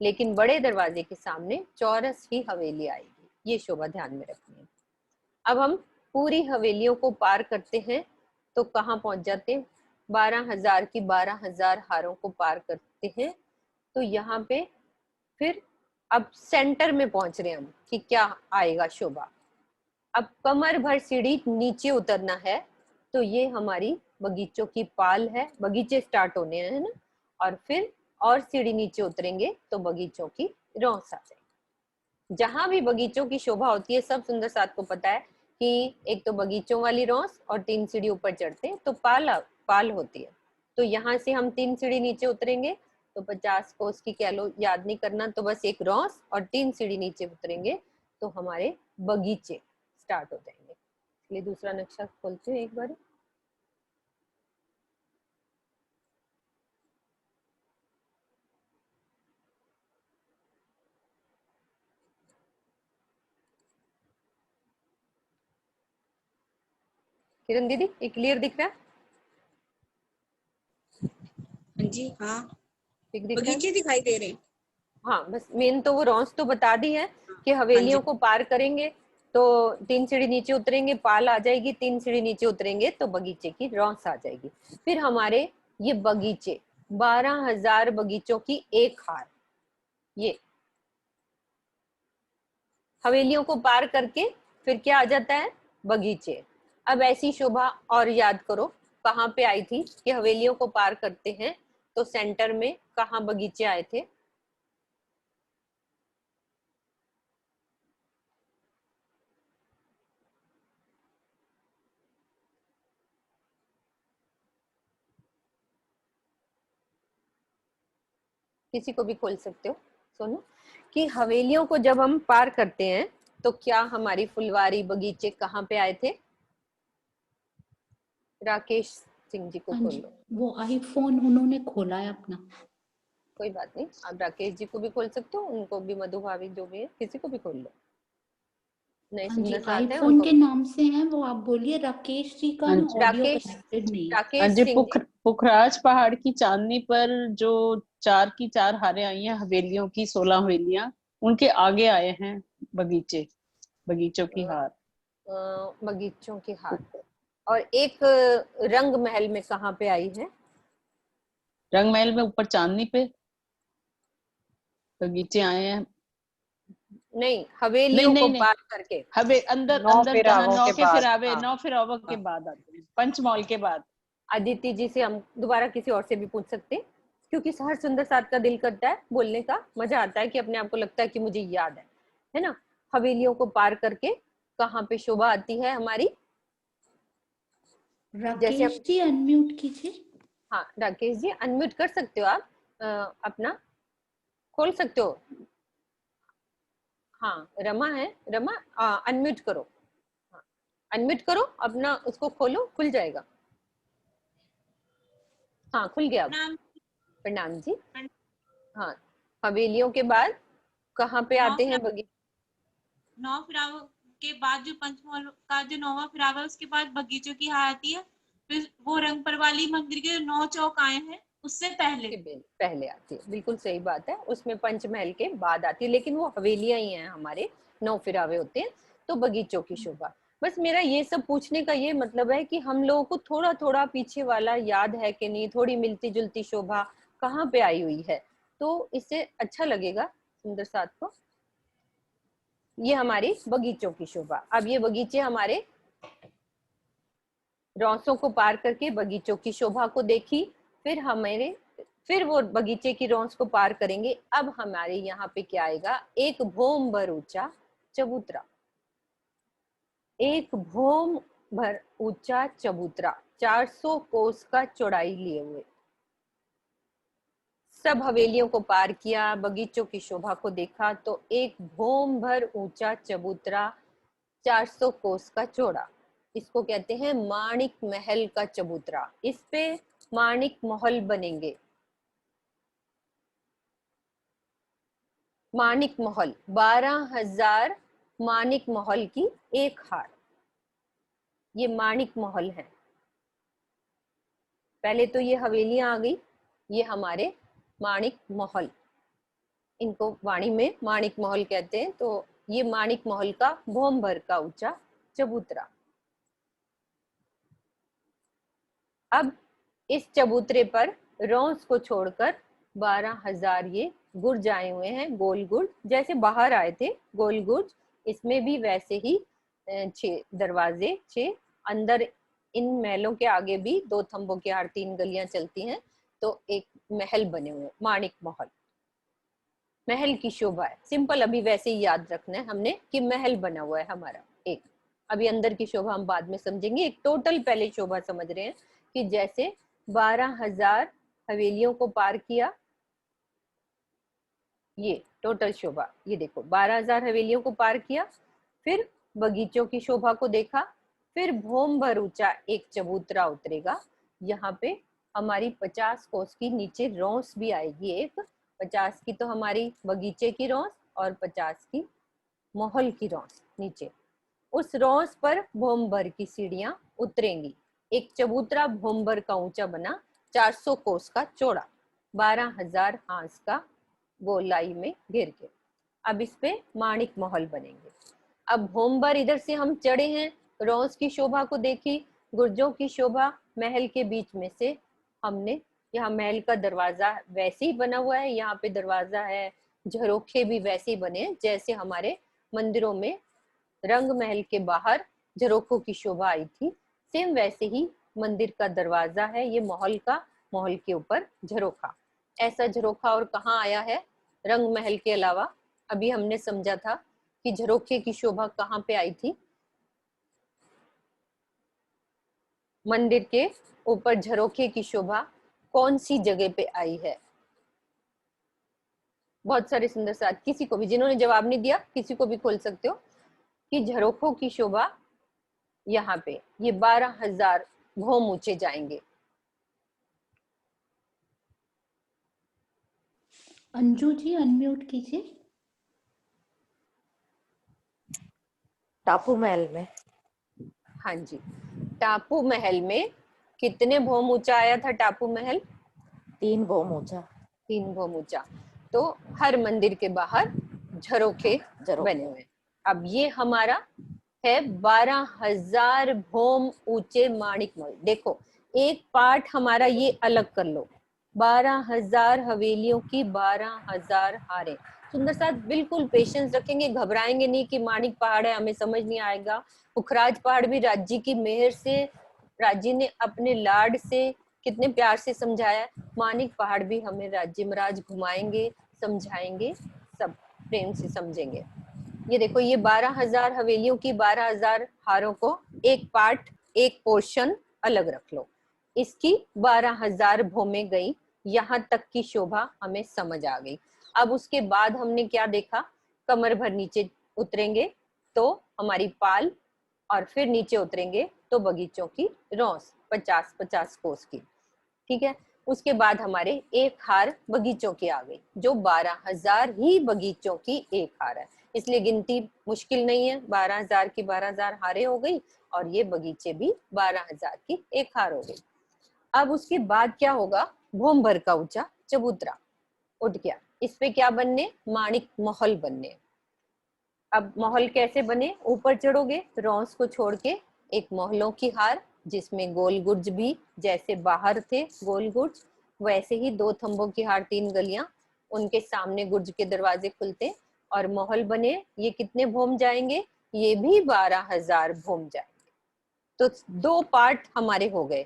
लेकिन बड़े दरवाजे के सामने चौरस ही हवेली आएगी, ये शोभा ध्यान में रखनी है। अब हम पूरी हवेलियों को पार करते हैं तो कहाँ पहुंच जाते हैं, 12,000 की 12,000 हारों को पार करते हैं, तो यहाँ पे फिर अब सेंटर में पहुंच रहे हैं हम कि क्या आएगा शोभा। अब कमर भर सीढ़ी नीचे उतरना है, तो ये हमारी बगीचों की पाल है, बगीचे स्टार्ट होने हैं ना, और फिर और सीढ़ी नीचे उतरेंगे तो बगीचों की रौस आ जाएगी। जहां भी बगीचों की शोभा होती है, सब सुंदर साथ को पता है कि एक तो बगीचों वाली रौस और 3 सीढ़ी ऊपर चढ़ते हैं तो पाल होती है। तो यहाँ से हम 3 सीढ़ी नीचे उतरेंगे तो 50 कोस की कह लो, याद नहीं करना, तो बस एक रौस और 3 सीढ़ी नीचे उतरेंगे तो हमारे बगीचे स्टार्ट हो जाएंगे। इसलिए दूसरा नक्शा खोलते हैं एक बार। किरण दीदी ये क्लियर दिख रहा है? हाँ जी, हाँ ठीक दिख रहा है? बगीचे दिखाई दे रहे हैं। हाँ, बस मेन तो वो रौस तो बता दी है कि हाँ हवेलियों जी, को पार करेंगे तो 3 सीढ़ी नीचे उतरेंगे पाल आ जाएगी, 3 सीढ़ी नीचे उतरेंगे तो बगीचे की रौस आ जाएगी। फिर हमारे ये बगीचे 12,000 बगीचों की एक हार, ये हवेलियों को पार करके फिर क्या आ जाता है, बगीचे। अब ऐसी शोभा और याद करो कहाँ पे आई थी कि हवेलियों को पार करते हैं तो सेंटर में कहाँ बगीचे आए थे? किसी को भी खोल सकते हो। सुनो कि हवेलियों को जब हम पार करते हैं तो क्या हमारी फुलवारी बगीचे कहाँ पे आए थे? राकेश सिंह जी को हाँ खोल जी, लो। वो आईफोन उन्होंने खोला है अपना। कोई बात नहीं, आप राकेश जी को भी खोल सकते हो, उनको भी, मधु भाभी जो भी है किसी को भी खोल लो, नए हाँ जी, सुंदर साथ है आईफोन उनको। के नाम से हैं वो, आप बोलिए। राकेश जी का हाँ ना जी, ऑडियो राकेश कनेक्टेड नहीं है। हाँ राकेश जी, सिंह जी। पुखराज पहाड़ की चांदनी पर जो 4 की 4 हारें आई हैं, हवेलियों की 16 हवेलियां, उनके आगे आए हैं बगीचों की हार। बगीचों की हार। और एक रंग महल में कहाँ पे आई है? रंग महल में ऊपर चांदनी पे बगीचे आए हैं। नहीं, नहीं हवेलियों को नहीं नहीं, पार करके। हवे अंदर नौ अंदर जहाँ फिरावों नौ के के बाद। फिरावे, हाँ 9 फिरावों के हाँ। बाद आते हैं, पंचमौल के बाद। अदिति जी से हम दोबारा किसी और से भी पूछ सकते हैं, क्योंकि हर सुंदर साथ का दिल करता है बोलने का, मजा आता है कि अपने आप को लगता है कि मुझे याद है ना। हवेलियों को पार करके कहाँ पे शोभा आती है हमारी? जैसे राकेश हम, जी अनम्यूट कीजिए। हाँ राकेश जी अनम्यूट कर सकते हो आप, अपना खोल सकते हो। हाँ रमा है, रमा अनम्यूट करो, हाँ अनम्यूट करो अपना, उसको खोलो, खुल जाएगा। हाँ खुल गया अब। नाम प्रणाम जी। हाँ, हवेलियों के बाद कहाँ पे नौ आते हैं फिराव बगीचे? 9 फिराव के बाद जो पंचमहल का जो 9वां फिराव है उसके बाद बगीचों की हार आती है। फिर वो रंगपर वाली मंदिर के 9 चौक आए हैं उससे पहले। पहले आती है, बिल्कुल सही बात है, उसमें पंचमहल के बाद आती है, लेकिन वो हवेलियां ही हैं हमारे, 9 फिरावे होते हैं तो बगीचों की शोभा। बस मेरा ये सब पूछने का ये मतलब है कि हम लोगों को थोड़ा थोड़ा पीछे वाला याद है कि नहीं, थोड़ी मिलती जुलती शोभा कहाँ पे आई हुई है, तो इससे अच्छा लगेगा सुंदर साथ को। ये हमारी बगीचों की शोभा। अब ये बगीचे हमारे रौसों को पार करके बगीचों की शोभा को देखी, फिर वो बगीचे की रौस को पार करेंगे। अब हमारे यहाँ पे क्या आएगा, एक भोम भर ऊंचा चबूतरा, एक भोम भर ऊंचा चबूतरा, 400 कोस का चौड़ाई लिए हुए। सब हवेलियों को पार किया, बगीचों की शोभा को देखा, तो एक भोम भर ऊंचा चबूतरा 400 कोस का चौड़ा, इसको कहते हैं माणिक महल का चबूतरा। इस पे माणिक महल बनेंगे। माणिक महल 12,000 माणिक महल की एक हार। ये माणिक महल है। पहले तो ये हवेलियां आ गई, ये हमारे माणिक महल, इनको वाणी में माणिक महल कहते हैं। तो ये माणिक महल का भौम भर का ऊंचा चबूतरा। अब इस चबूतरे पर रौंस को छोड़कर 12,000 ये गुर्ज आए हुए हैं, गोल गुर्ज, जैसे बाहर आए थे गोल गुर्ज, इसमें भी वैसे ही 6 दरवाजे, 6 अंदर। इन महलों के आगे भी 2 थंबों के आड़ 3 गलियां चलती हैं, तो एक महल बने हुए, माणिक महल। महल की शोभा है, सिंपल अभी वैसे ही याद रखना है हमने कि महल बना हुआ है हमारा एक। अभी अंदर की शोभा हम बाद में समझेंगे, एक टोटल पहले शोभा समझ रहे हैं कि जैसे 12,000 हवेलियों को पार किया, ये टोटल शोभा, ये देखो 12,000 हवेलियों को पार किया, फिर बगीचों की शोभा को देखा, फिर भौम भर ऊंचा एक चबूतरा उतरेगा। यहाँ पे हमारी 50 कोस की नीचे रौंस भी आएगी एक, 50 की तो हमारी बगीचे की रौंस और 50 की महल की रौंस नीचे। उस रौंस पर भौम भर की सीढ़ियां उतरेंगी। एक चबूतरा भौम भर का ऊंचा बना, 400 कोस का चौड़ा, 12,000 हांस का गोलाई में घेर के। अब इस पे माणिक महल बनेंगे। अब भौम भर इधर से हम चढ़े हैं, रौंस की शोभा को देखी, गुर्जों की शोभा, महल के बीच में से हमने, यहाँ महल का दरवाजा वैसे ही बना हुआ है, यहाँ पे दरवाजा है, झरोखे भी वैसे ही बने हैं जैसे हमारे मंदिरों में रंग महल के बाहर झरोखों की शोभा आई थी, सेम वैसे ही मंदिर का दरवाजा है ये महल का, महल के ऊपर झरोखा। ऐसा झरोखा और कहाँ आया है रंग महल के अलावा? अभी हमने समझा था कि झरोखे की शोभा कहाँ पे आई थी, मंदिर के ऊपर झरोखे की शोभा कौन सी जगह पे आई है? बहुत सारे सुंदर साथ, किसी को भी, जिन्होंने जवाब नहीं दिया किसी को भी खोल सकते हो कि झरोखों की शोभा यहाँ पे, ये 12,000 भौम ऊंचे जाएंगे। अंजू जी अनम्यूट कीजिए। टापू महल में। हाँ जी, टापू महल में कितने भौम ऊंचा आया था टापू महल? 3 भौम ऊंचा। 3 भौम ऊंचा। तो हर मंदिर के बाहर झरोखे बने हुए हैं। अब ये हमारा है 12,000 भौम ऊंचे माणिक महल। देखो एक पार्ट हमारा ये अलग कर लो, 12,000 हवेलियों की 12,000 हारें। सुंदर साथ बिल्कुल पेशेंस रखेंगे, घबराएंगे नहीं कि माणिक पहाड़ है हमें समझ नहीं आएगा। पुखराज पहाड़ भी राज्य की मेहर से, राज्य ने अपने लाड से कितने प्यार से समझाया। माणिक पहाड़ भी हमें राज्य महाराज घुमाएंगे, समझाएंगे, सब प्रेम से समझेंगे। ये देखो ये 12,000 हवेलियों की 12,000 हारों को एक पार्ट, एक पोर्शन अलग रख लो, इसकी 12,000 भौमें गई, यहाँ तक की शोभा हमें समझ आ गई। अब उसके बाद हमने क्या देखा, कमर भर नीचे उतरेंगे तो हमारी पाल, और फिर नीचे उतरेंगे तो बगीचों की रौंस 50-50 कोस की, ठीक है। उसके बाद हमारे एक हार बगीचों की आ गई, जो 12,000 ही बगीचों की एक हार है, इसलिए गिनती मुश्किल नहीं है। 12,000 की 12,000 हारें हो गई और ये बगीचे भी 12,000 की एक हार हो गई। अब उसके बाद क्या होगा, भौम भर का ऊंचा चबूतरा उठ गया, इस पे क्या बनने, माणिक महल बनने। अब महल कैसे बने, ऊपर चढ़ोगे रौंस को छोड़ के एक महलों की हार, जिसमें गोल गुर्ज भी जैसे बाहर थे गोल गुर्ज, वैसे ही 2 थंबों की हार 3 गलियां, उनके सामने गुर्ज के दरवाजे खुलते और महल बने। ये कितने भौम जाएंगे, ये भी 12,000 भौम जाएंगे। तो 2 पार्ट हमारे हो गए,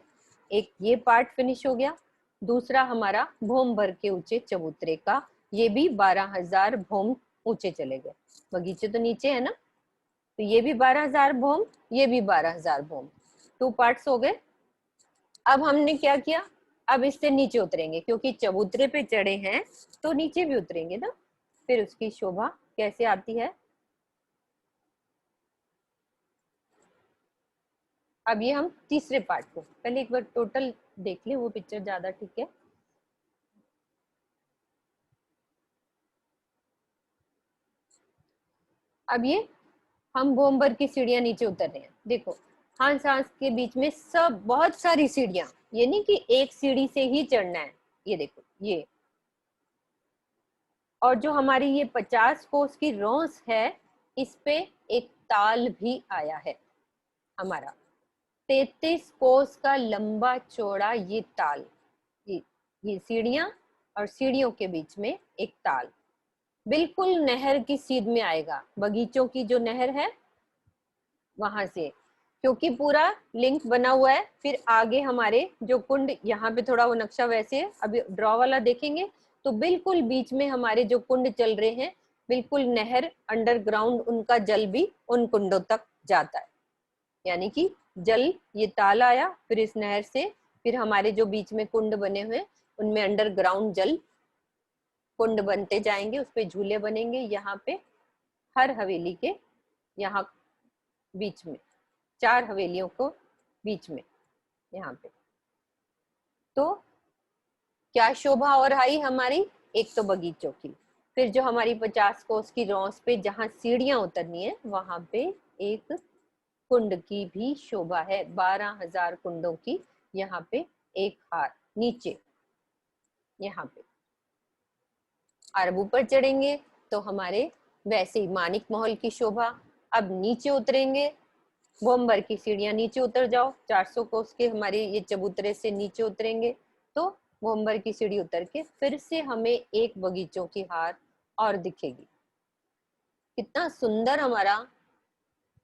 एक ये पार्ट फिनिश हो गया, दूसरा हमारा भौम भर के ऊंचे चबूतरे का, ये भी 12,000 भौम ऊंचे चले गए। बगीचे तो नीचे है ना, तो ये भी 12,000 भौम, ये भी 12,000 भौम, 2 पार्ट्स हो गए। अब हमने क्या किया, अब इससे नीचे उतरेंगे, क्योंकि चबूतरे पे चढ़े हैं तो नीचे भी उतरेंगे ना, फिर उसकी शोभा कैसे आती है। अब ये हम तीसरे पार्ट को पहले एक बार टोटल देख ले, वो पिक्चर ज्यादा ठीक है। अब ये हम भौम भर की सीढ़ियां नीचे उतर रहे हैं, देखो हांस हांस के बीच में सब बहुत सारी सीढ़ियां, ये नहीं कि एक सीढ़ी से ही चढ़ना है, ये देखो ये। और जो हमारी ये 50 कोस की रोंस है, इस पे एक ताल भी आया है हमारा। 33 कोस का लंबा चौड़ा ये ताल, ये सीढ़ियां और सीढ़ियों के बीच में एक ताल, बिल्कुल नहर की सीध में आएगा, बगीचों की जो नहर है वहां से, क्योंकि पूरा लिंक बना हुआ है। फिर आगे हमारे जो कुंड, यहाँ पे थोड़ा वो नक्शा वैसे है, अभी ड्रॉ वाला देखेंगे तो बिल्कुल बीच में हमारे जो कुंड चल रहे हैं, बिल्कुल नहर अंडरग्राउंड, उनका जल भी उन कुंडों तक जाता है। यानी कि जल, ये ताल आया, फिर इस नहर से फिर हमारे जो बीच में कुंड बने हुए उनमें अंडरग्राउंड जल कुंड बनते जाएंगे, उस पे झूले बनेंगे। यहाँ पे हर हवेली के यहाँ बीच में 4 हवेलियों को बीच में यहाँ पे, तो क्या शोभा और आई हमारी, एक तो बगीचों की, फिर जो हमारी 50 कोस की रोंस पे जहाँ सीढ़ियां उतरनी है वहां पे एक कुंड की भी शोभा है। 12,000 कुंडों की यहाँ पे एक हार नीचे, यहाँ पे। और अब ऊपर चढ़ेंगे तो हमारे वैसे ही मानिक महल की शोभा। अब नीचे उतरेंगे, भोंबर की सीढ़ियां नीचे उतर जाओ, 400 कोस के हमारे ये चबूतरे से नीचे उतरेंगे तो भोंबर की सीढ़ी उतर के फिर से हमें एक बगीचों की हार और दिखेगी। कितना सुंदर हमारा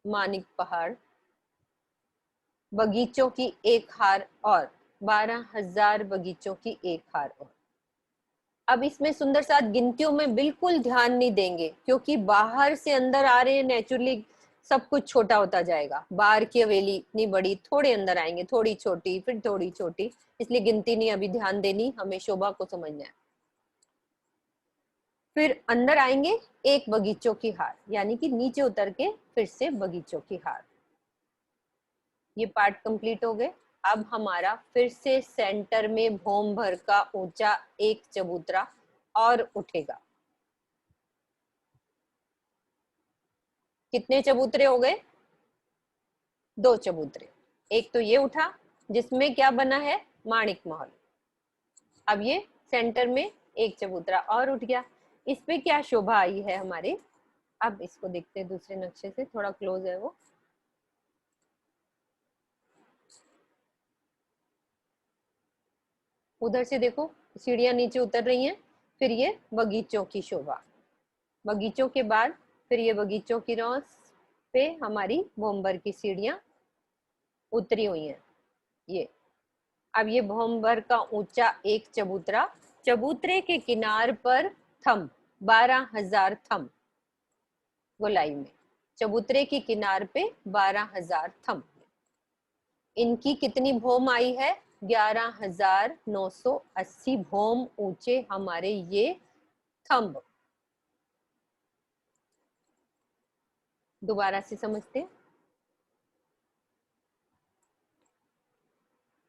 मानिक पहाड़, बगीचों की एक हार और 12,000 बगीचों की एक हार और। अब इसमें सुंदर साथ गिनतियों में बिल्कुल ध्यान नहीं देंगे, क्योंकि बाहर से अंदर आ रहे हैं, नेचुरली सब कुछ छोटा होता जाएगा। बाहर की हवेली इतनी बड़ी, थोड़े अंदर आएंगे, थोड़ी छोटी, फिर थोड़ी छोटी, इसलिए गिनती नहीं अभी ध्यान देनी, हमें शोभा को समझना है। फिर अंदर आएंगे एक बगीचों की हार, यानी कि नीचे उतर के फिर से बगीचों की हार। ये पार्ट कंप्लीट हो गए। अब हमारा फिर से सेंटर में भोम भर का ऊंचा एक चबूतरा और उठेगा। कितने चबूतरे हो गए? 2 चबूतरे। एक तो ये उठा जिसमें क्या बना है, माणिक महल। अब ये सेंटर में एक चबूतरा और उठ गया, इस पे क्या शोभा आई है हमारे। अब इसको देखते हैं दूसरे नक्शे से, थोड़ा क्लोज है वो। उधर से देखो, सीढ़ियां नीचे उतर रही हैं, फिर ये बगीचों की शोभा। बगीचों के बाद फिर ये बगीचों की रोंस पे हमारी भोंबर की सीढ़ियां उतरी हुई हैं। ये अब ये भोंबर का ऊंचा एक चबूतरा, चबूतरे के किनार पर थंब, 12,000 थंब गोलाई में, चबूतरे के किनार पे 12,000 थंब। इनकी कितनी भोम आई है? 11,980 भोम ऊंचे हमारे ये थंब। दोबारा से समझते हैं,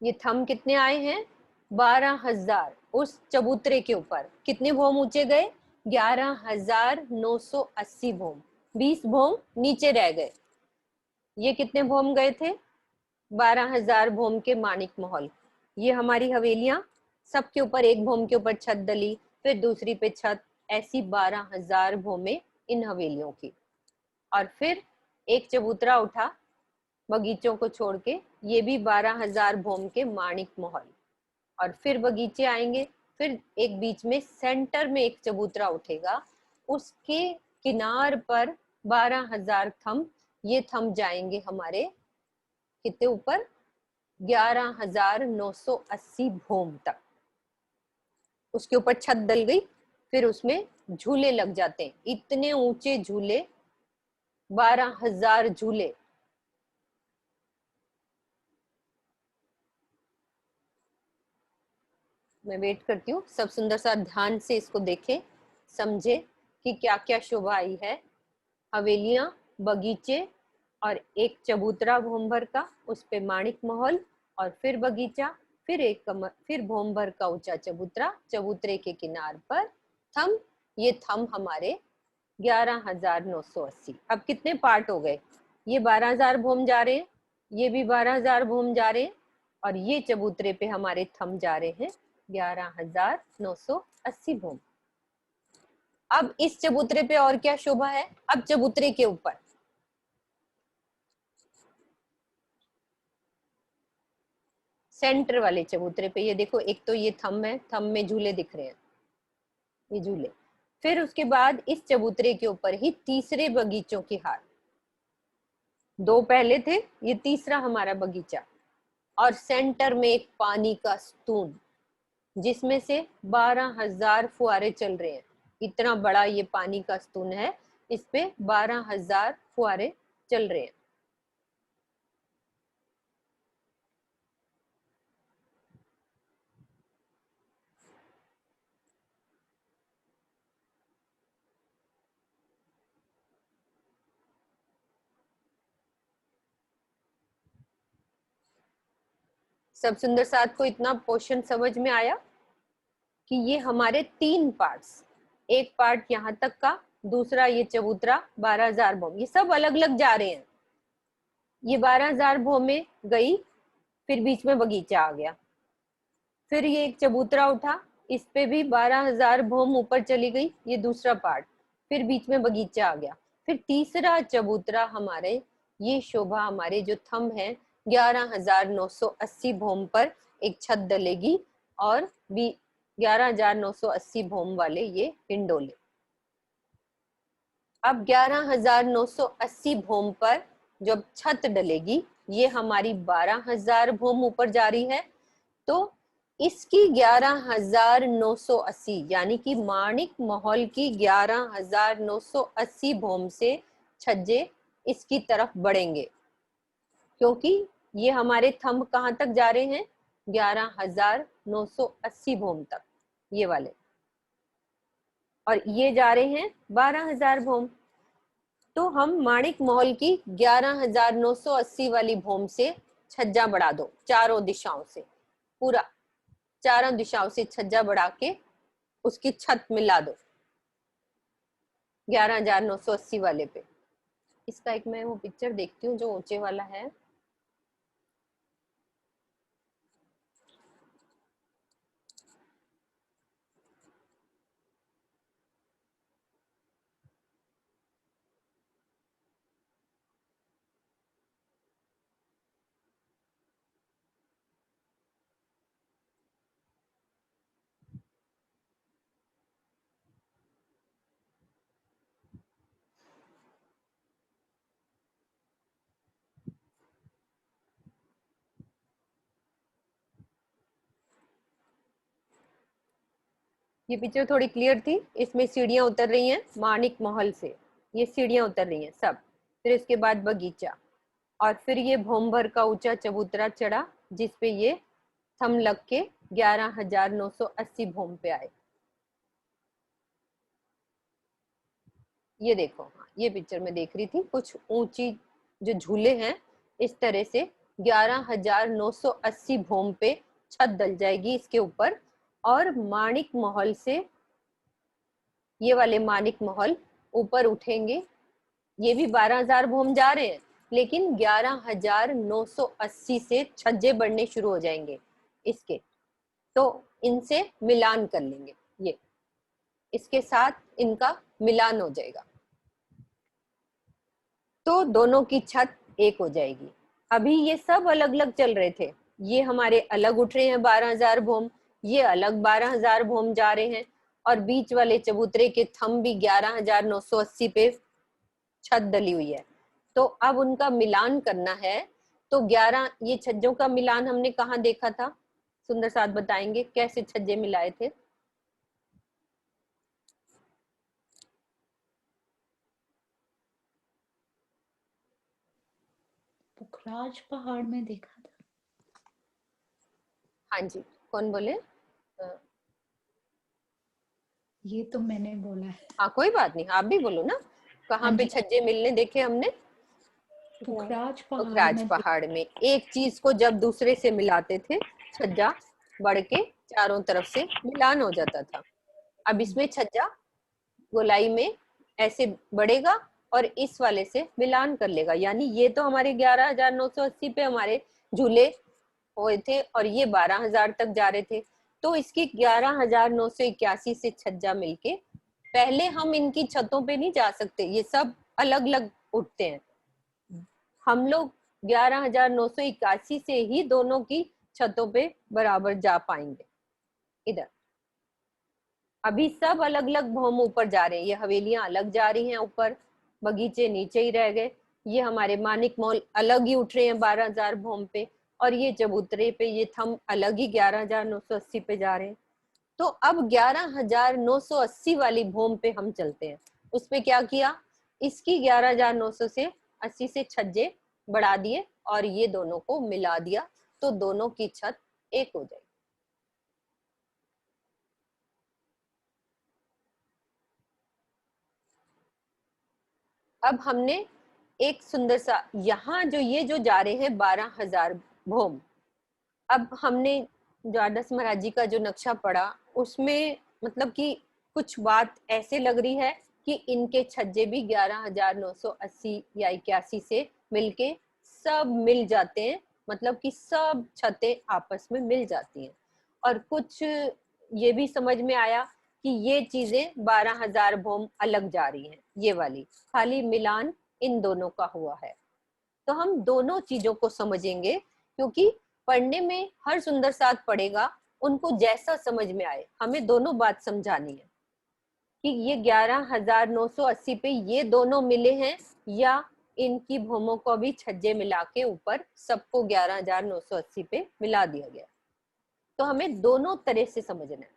ये थंब कितने आए हैं? 12,000। उस चबूतरे के ऊपर कितने भोम ऊंचे गए? 11,980 भोम। 20 भोम नीचे रह गए। ये कितने भोम गए थे? 12,000 भोम के मानिक महल। ये हमारी हवेलियां, सबके ऊपर एक भोम के ऊपर छत डली, फिर दूसरी पे छत, ऐसी 12,000 भोमे इन हवेलियों की। और फिर एक चबूतरा उठा बगीचों को छोड़ के, ये भी 12,000 भोम के माणिक महल। और फिर बगीचे आएंगे, फिर एक बीच में सेंटर में एक चबूतरा उठेगा, उसके किनार पर 12,000 थंब। ये थंब जाएंगे हमारे कितने ऊपर? 11,980 भोम तक। उसके ऊपर छत डल गई, फिर उसमें झूले लग जाते हैं, इतने ऊंचे झूले, 12,000 झूले। मैं वेट करती हूँ, सब सुंदर सा ध्यान से इसको देखें, समझे कि क्या क्या शोभा आई है। हवेलियां, बगीचे और एक चबूतरा भोंबर का, उस पे माणिक महल, और फिर बगीचा, फिर भोंबर का ऊंचा चबूतरा, चबूतरे के किनार पर थंब। ये थंब हमारे 11,980। अब कितने पार्ट हो गए? ये 12,000 भोम जा रहे हैं, ये भी 12,000 भूम जा रहे हैं और ये चबूतरे पे हमारे थम जा रहे हैं 11,980 भूम। अब इस चबूतरे पे और क्या शोभा है? अब चबूतरे के ऊपर सेंटर वाले चबूतरे पे ये देखो, एक तो ये थम है, थम में झूले दिख रहे हैं, ये झूले। फिर उसके बाद इस चबूतरे के ऊपर ही तीसरे बगीचों की हार, दो पहले थे, ये तीसरा हमारा बगीचा, और सेंटर में एक पानी का स्तून जिसमें से 12,000 फुहारे चल रहे हैं। इतना बड़ा ये पानी का स्तून है, इस पे 12,000 फुहारे चल रहे हैं। सब सुंदर साथ को इतना पोर्शन समझ में आया कि ये हमारे 3 पार्ट्स, एक पार्ट यहाँ तक का, दूसरा ये चबूतरा 12,000 भूम, ये सब अलग अलग जा रहे हैं। ये 12,000 भूमें गई, फिर बीच में बगीचा आ गया, फिर ये एक चबूतरा उठा, इस पे भी 12,000 भूम ऊपर चली गई, ये दूसरा पार्ट, फिर बीच में बगीचा आ गया, फिर तीसरा चबूतरा हमारे, ये शोभा हमारे जो थंब है 11,980 भूम पर एक छत डलेगी और भी 11,980 भूम वाले ये हिंडोले। अब 11,980 भूम पर जब छत डलेगी, ये हमारी 12,000 भूम ऊपर जा रही है, तो इसकी 11,980 यानी कि माणिक महल की 11,980 भूम से छज्जे इसकी तरफ बढ़ेंगे, क्योंकि ये हमारे थंब कहाँ तक जा रहे हैं? 11,980 भूम तक, ये वाले, और ये जा रहे हैं 12,000 भूम। तो हम माणिक महल की 11,980 वाली भूम से छज्जा बढ़ा दो, चारों दिशाओं से, पूरा चारों दिशाओं से छज्जा बढ़ा के उसकी छत मिला दो 11,980 वाले पे। इसका एक मैं वो पिक्चर देखती हूँ जो ऊंचे वाला है। ये पिक्चर थोड़ी क्लियर थी, इसमें सीढ़ियां उतर रही हैं माणिक महल से, ये सीढ़ियां उतर रही हैं सब, फिर इसके बाद बगीचा, और फिर ये भूम भर का ऊंचा चबूतरा चढ़ा जिसपे ये थम लग के 11,980 भूम पे आए। ये देखो, हाँ ये पिक्चर में देख रही थी, कुछ ऊंची जो झूले हैं इस तरह से 11,980 भूम पे छत डल जाएगी इसके ऊपर, और माणिक महल से ये वाले माणिक महल ऊपर उठेंगे। ये भी 12,000 भूम जा रहे हैं, लेकिन 11,980 से छज्जे बढ़ने शुरू हो जाएंगे इसके, तो इनसे मिलान कर लेंगे, ये इसके साथ इनका मिलान हो जाएगा, तो दोनों की छत एक हो जाएगी। अभी ये सब अलग अलग चल रहे थे, ये हमारे अलग उठ रहे हैं 12,000 भूम, ये अलग 12,000 भूम जा रहे हैं, और बीच वाले चबूतरे के थंब भी 11,980 पे छत डली हुई है। तो अब उनका मिलान करना है, तो 11 ये छज्जों का मिलान हमने कहाँ देखा था? सुंदर साथ बताएंगे कैसे छज्जे मिलाए थे। पुखराज पहाड़ में देखा था। हाँ जी, कौन बोले? ये तो मैंने बोला है। हाँ कोई बात नहीं, आप भी बोलो ना, कहाँ पे छज्जे मिलने देखे हमने? पुखराज पुखराज पहाड़ में एक चीज को जब दूसरे से मिलाते थे, छज्जा बढ़ के चारों तरफ से मिलान हो जाता था। अब इसमें छज्जा गोलाई में ऐसे बढ़ेगा और इस वाले से मिलान कर लेगा। यानी ये तो हमारे 11,980 पे हमारे झूले हुए थे और ये 12,000 तक जा रहे थे, तो इसकी 11,981 से छज्जा मिलके, पहले हम इनकी छतों पे नहीं जा सकते, ये सब अलग अलग उठते हैं, हम लोग 11,981 से ही दोनों की छतों पे बराबर जा पाएंगे। इधर अभी सब अलग अलग भौम ऊपर जा रहे हैं, ये हवेलियां अलग जा रही हैं ऊपर, बगीचे नीचे ही रह गए, ये हमारे मानिक मॉल अलग ही उठ रहे हैं 12,000 भौम पे, और ये चबूतरे पे ये थम अलग ही 11,980 पे जा रहे हैं। तो अब 11,980 वाली भौम पे हम चलते हैं। उस पे क्या किया, इसकी 11,900 से 80 से छज्जे बढ़ा दिए और ये दोनों को मिला दिया, तो दोनों की छत एक हो जाएगी। अब हमने एक सुंदर सा, यहाँ जो ये जो जा रहे हैं 12,000 भौम, अब हमने द्वादश महाराज जी का जो नक्शा पढ़ा उसमें मतलब कि कुछ बात ऐसे लग रही है कि इनके छज्जे भी 11,980 या 81 से मिलके सब मिल जाते हैं, मतलब कि सब छतें आपस में मिल जाती हैं। और कुछ ये भी समझ में आया कि ये चीजें 12,000 भौम अलग जा रही हैं, ये वाली खाली मिलान इन दोनों का हुआ है। तो हम दोनों चीजों को समझेंगे, क्योंकि पढ़ने में हर सुंदर साथ पढ़ेगा, उनको जैसा समझ में आए, हमें दोनों बात समझानी है कि ये 11,980 पे ये दोनों मिले हैं या इनकी भौमों को भी छज्जे मिला के ऊपर सबको 11,980 पे मिला दिया गया। तो हमें दोनों तरह से समझना है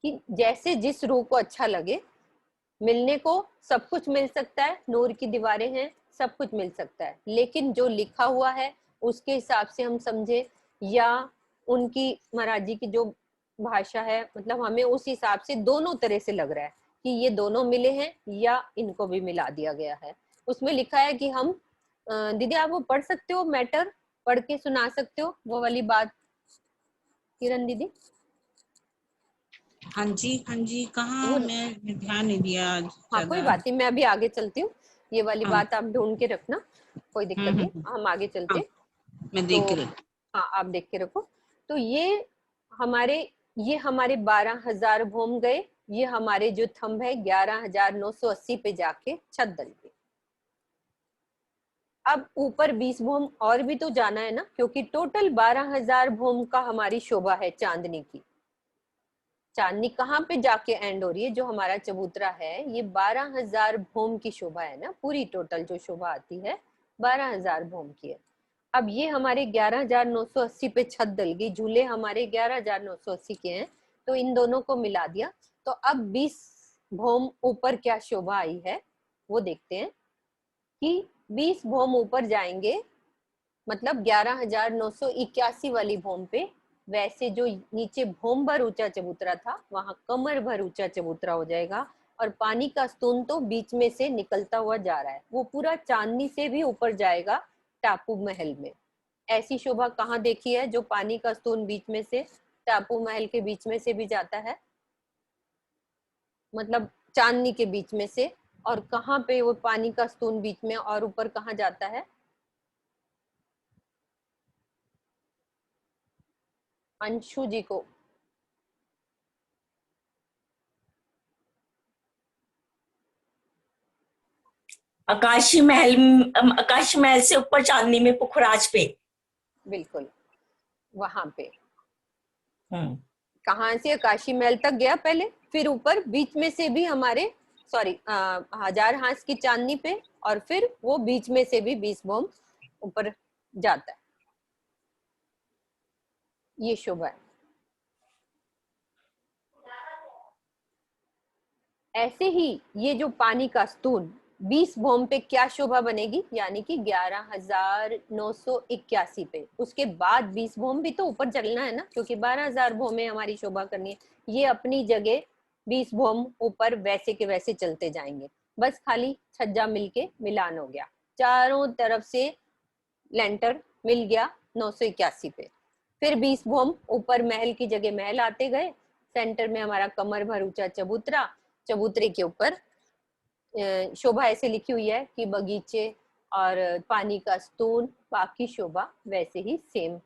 कि जैसे जिस रूह को अच्छा लगे, मिलने को सब कुछ मिल सकता है, नूर की दीवारें हैं, सब कुछ मिल सकता है, लेकिन जो लिखा हुआ है उसके हिसाब से हम समझे, या उनकी महाराज जी की जो भाषा है, मतलब हमें उस हिसाब से दोनों तरह से लग रहा है कि ये दोनों मिले हैं या इनको भी मिला दिया गया है। उसमें लिखा है कि हम, दीदी आप वो पढ़ सकते हो, मैटर पढ़ के सुना सकते हो वो वाली बात, किरण दीदी? हाँ जी, कहाँ, मैं ध्यान नहीं दिया आज हाँ कोई ज्यादा। बात नहीं, मैं अभी आगे चलती हूँ, ये वाली हाँ। बात आप ढूंढ के रखना, कोई दिक्कत नहीं, हम आगे चलते। हाँ, मैं देख के तो रख। हाँ आप देख के रखो। तो ये हमारे 12,000 भौम गए, ये हमारे जो थंब है 11,980 पे जाके छत डल गई। अब ऊपर 20 भौम और भी तो जाना है ना, क्योंकि टोटल 12,000 भौम का हमारी शोभा है चांदनी की। चांदनी कहाँ पे जाके एंड हो रही है, जो हमारा चबूतरा है ये 12,000 भौम की शोभा है ना, पूरी टोटल जो शोभा आती है 12,000 भौम की है। अब ये हमारे 11,980 पे छत डल गई, झूले हमारे 11,980 के हैं, तो इन दोनों को मिला दिया। तो अब 20 भौम ऊपर क्या शोभा आई है वो देखते हैं कि 20 भौम ऊपर जाएंगे, मतलब 11,981 वाली भौम पे, वैसे जो नीचे भौम भर ऊंचा चबूतरा था वहां कमर भर ऊंचा चबूतरा हो जाएगा, और पानी का स्तून तो बीच में से निकलता हुआ जा रहा है, वो पूरा चांदनी से भी ऊपर जाएगा टापू महल में। ऐसी शोभा कहाँ देखी है जो पानी का स्तून बीच में से, टापू महल के बीच में से भी जाता है, मतलब चांदनी के बीच में से, और कहाँ पे वो पानी का स्तून बीच में और ऊपर कहाँ जाता है? अंशु जी को आकाशी महल से ऊपर चांदनी में पुखराज पे। बिल्कुल वहां पे कहाँ से आकाशी महल तक गया पहले, फिर ऊपर बीच में से भी हमारे हजार हांस की चांदनी पे, और फिर वो बीच में से भी 20 भौम ऊपर जाता है। ये शोभा है। ऐसे ही ये जो पानी का स्तून 20 भौम पे क्या शोभा बनेगी, यानी कि 11,981 पे, उसके बाद 20 भौम भी तो ऊपर चलना है ना, क्योंकि 12,000 भौमें हमारी शोभा करनी है। ये अपनी जगह 20 भौम ऊपर वैसे के वैसे चलते जाएंगे, बस खाली छज्जा मिलके मिलान हो गया, चारों तरफ से लेंटर मिल गया 981 पे। फिर 20 भौम ऊपर महल की जगह महल आते गए, सेंटर में हमारा कमर भर ऊंचा चबूतरा, चबूतरे के ऊपर शोभा ऐसे लिखी हुई है कि बगीचे और पानी का स्तून, बाकी शोभा वैसे ही सेम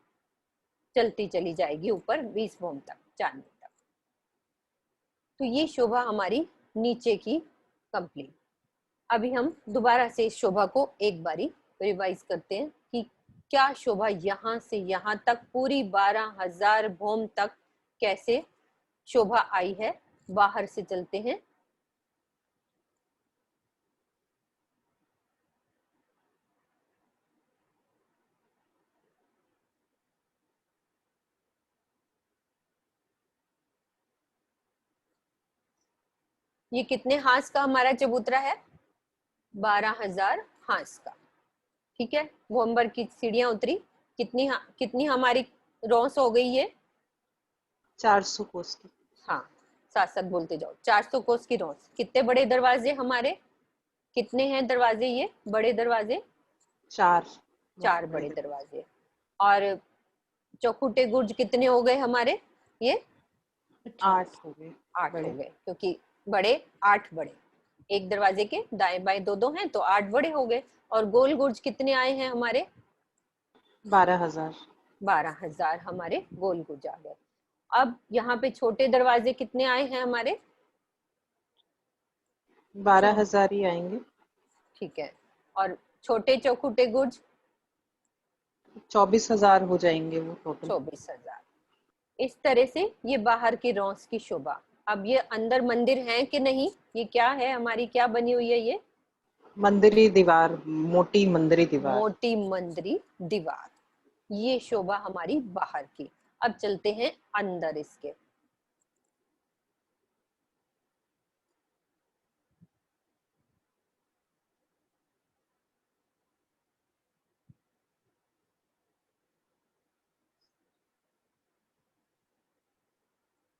चलती चली जाएगी ऊपर 20 भोम तक, चांदनी तक। तो ये शोभा हमारी नीचे की कंप्लीट। अभी हम दोबारा से इस शोभा को एक बारी रिवाइज करते हैं कि क्या शोभा यहाँ से यहाँ तक पूरी 12,000 भोम तक कैसे शोभा आई है। बाहर से चलते हैं। ये कितने हाथ का हमारा चबूतरा है? 12,000 हाथ का। ठीक है, भोमबर की सीढ़ियां उतरी। कितनी हमारी रोस हो गई है? 400 कोस की। हाँ, साथ साथ बोलते जाओ। 400 कोस की रोस। कितने बड़े दरवाजे हमारे? कितने हैं दरवाजे ये बड़े दरवाजे? 4 बड़े दरवाजे। और चौखुटे गुर्ज कितने हो गए हमारे? ये 8 हो गए। 8 हो गए, क्योंकि बड़े 8 बड़े, एक दरवाजे के दाएं बाएं दो हैं तो 8 बड़े हो गए। और गोल गुर्ज कितने आए हैं हमारे? 12,000। 12,000 हमारे गोल गुर्ज आ गए। अब यहाँ पे छोटे दरवाजे कितने आए हैं हमारे? 12,000 ही आएंगे। ठीक है। और छोटे चौखुटे गुर्ज 24,000 हो जाएंगे वो टोटल। 24,000। इस तरह से ये बाहर की रौस की शोभा। अब ये अंदर मंदिर है कि नहीं? ये क्या है हमारी, क्या बनी हुई है? ये मंदिरी दीवार, मोटी मंदिरी दीवार। मोटी मंदिरी दीवार। ये शोभा हमारी बाहर की। अब चलते हैं अंदर इसके।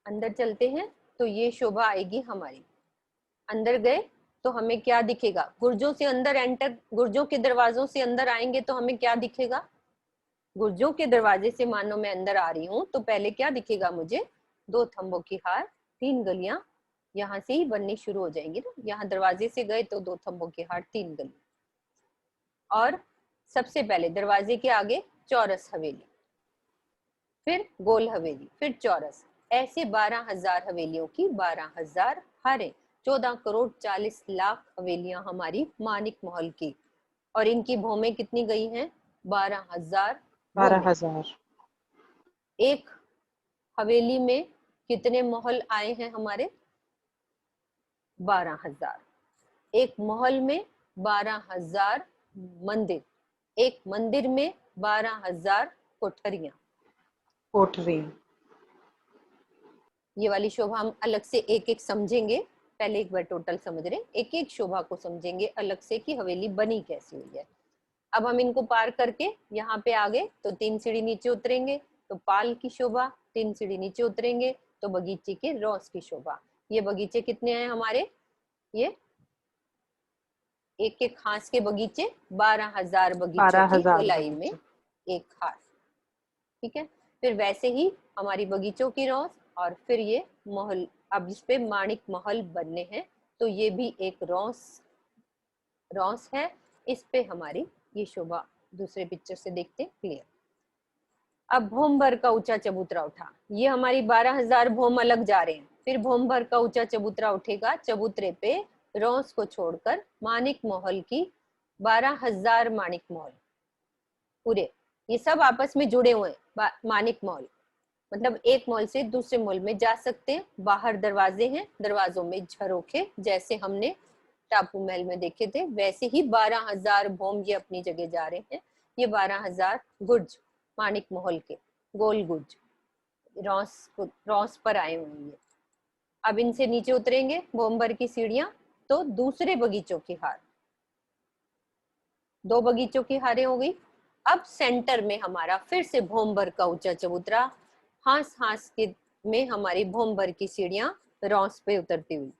अंदर चलते हैं तो ये शोभा आएगी हमारी। अंदर गए तो हमें क्या दिखेगा? गुर्जों से अंदर एंटर, गुर्जों के दरवाजों से अंदर आएंगे तो हमें क्या दिखेगा? गुर्जों के दरवाजे से मानो मैं अंदर आ रही हूँ तो पहले क्या दिखेगा मुझे? 2 थंबों की हार, 3 गलियां यहाँ से ही बननी शुरू हो जाएंगी ना। यहाँ दरवाजे से गए तो 2 थंबों की हार, 3 गलियां। और सबसे पहले दरवाजे के आगे चौरस हवेली, फिर गोल हवेली, फिर चौरस। ऐसे 12,000 हवेलियों की 12,000 हारें। 14 करोड़ 40 लाख हवेलियां हमारी मानिक महल की। और इनकी भौमें कितनी गई हैं? 12,000। 12,000। एक हवेली में कितने महल आए हैं हमारे? 12,000। एक महल में 12,000 मंदिर, एक मंदिर में 12,000 कोठरियां। कोठरी। ये वाली शोभा हम अलग से एक एक समझेंगे। पहले एक बार टोटल समझ रहे हैं, एक एक शोभा को समझेंगे अलग से कि हवेली बनी कैसी हुई है। अब हम इनको पार करके यहाँ पे आ गए तो 3 सीढ़ी नीचे उतरेंगे तो पाल की शोभा, 3 सीढ़ी नीचे उतरेंगे तो बगीचे के रोस की शोभा। ये बगीचे कितने हैं हमारे? ये एक एक हाथ के बगीचे, 12,000 बगीचों की गोलाई में एक हाथ। ठीक है। फिर वैसे ही हमारी बगीचों की रोस और फिर ये महल। अब इस पे माणिक महल बनने हैं तो ये भी एक रोस है। इस पे हमारी ये शोभा दूसरे पिक्चर से देखते हैं क्लियर। अब भोम भर का ऊंचा चबूतरा उठा। ये हमारी 12,000 भोम अलग जा रहे हैं। फिर भोम भर का ऊंचा चबूतरा उठेगा। चबूतरे पे रोस को छोड़कर माणिक महल की 12,000 माणिक महल पूरे, ये सब आपस में जुड़े हुए हैं। माणिक महल मतलब एक मॉल से दूसरे मॉल में जा सकते हैं। बाहर दरवाजे हैं, दरवाजों में झरोखे, जैसे हमने टापू महल में देखे थे वैसे ही 12,000 भोम ये अपनी जगह जा रहे हैं। ये 12,000 गुर्ज माणिक महल के गोल गुर्ज रॉस पर आए हुए हैं। अब इनसे नीचे उतरेंगे भोमभर की सीढ़ियां तो दूसरे बगीचों की हार, 2 बगीचों की हारें हो गई। अब सेंटर में हमारा फिर से भोमभर का ऊंचा चबूतरा, हास के में हमारी भोमभर की सीढ़ियां रॉस पे उतरती हुई।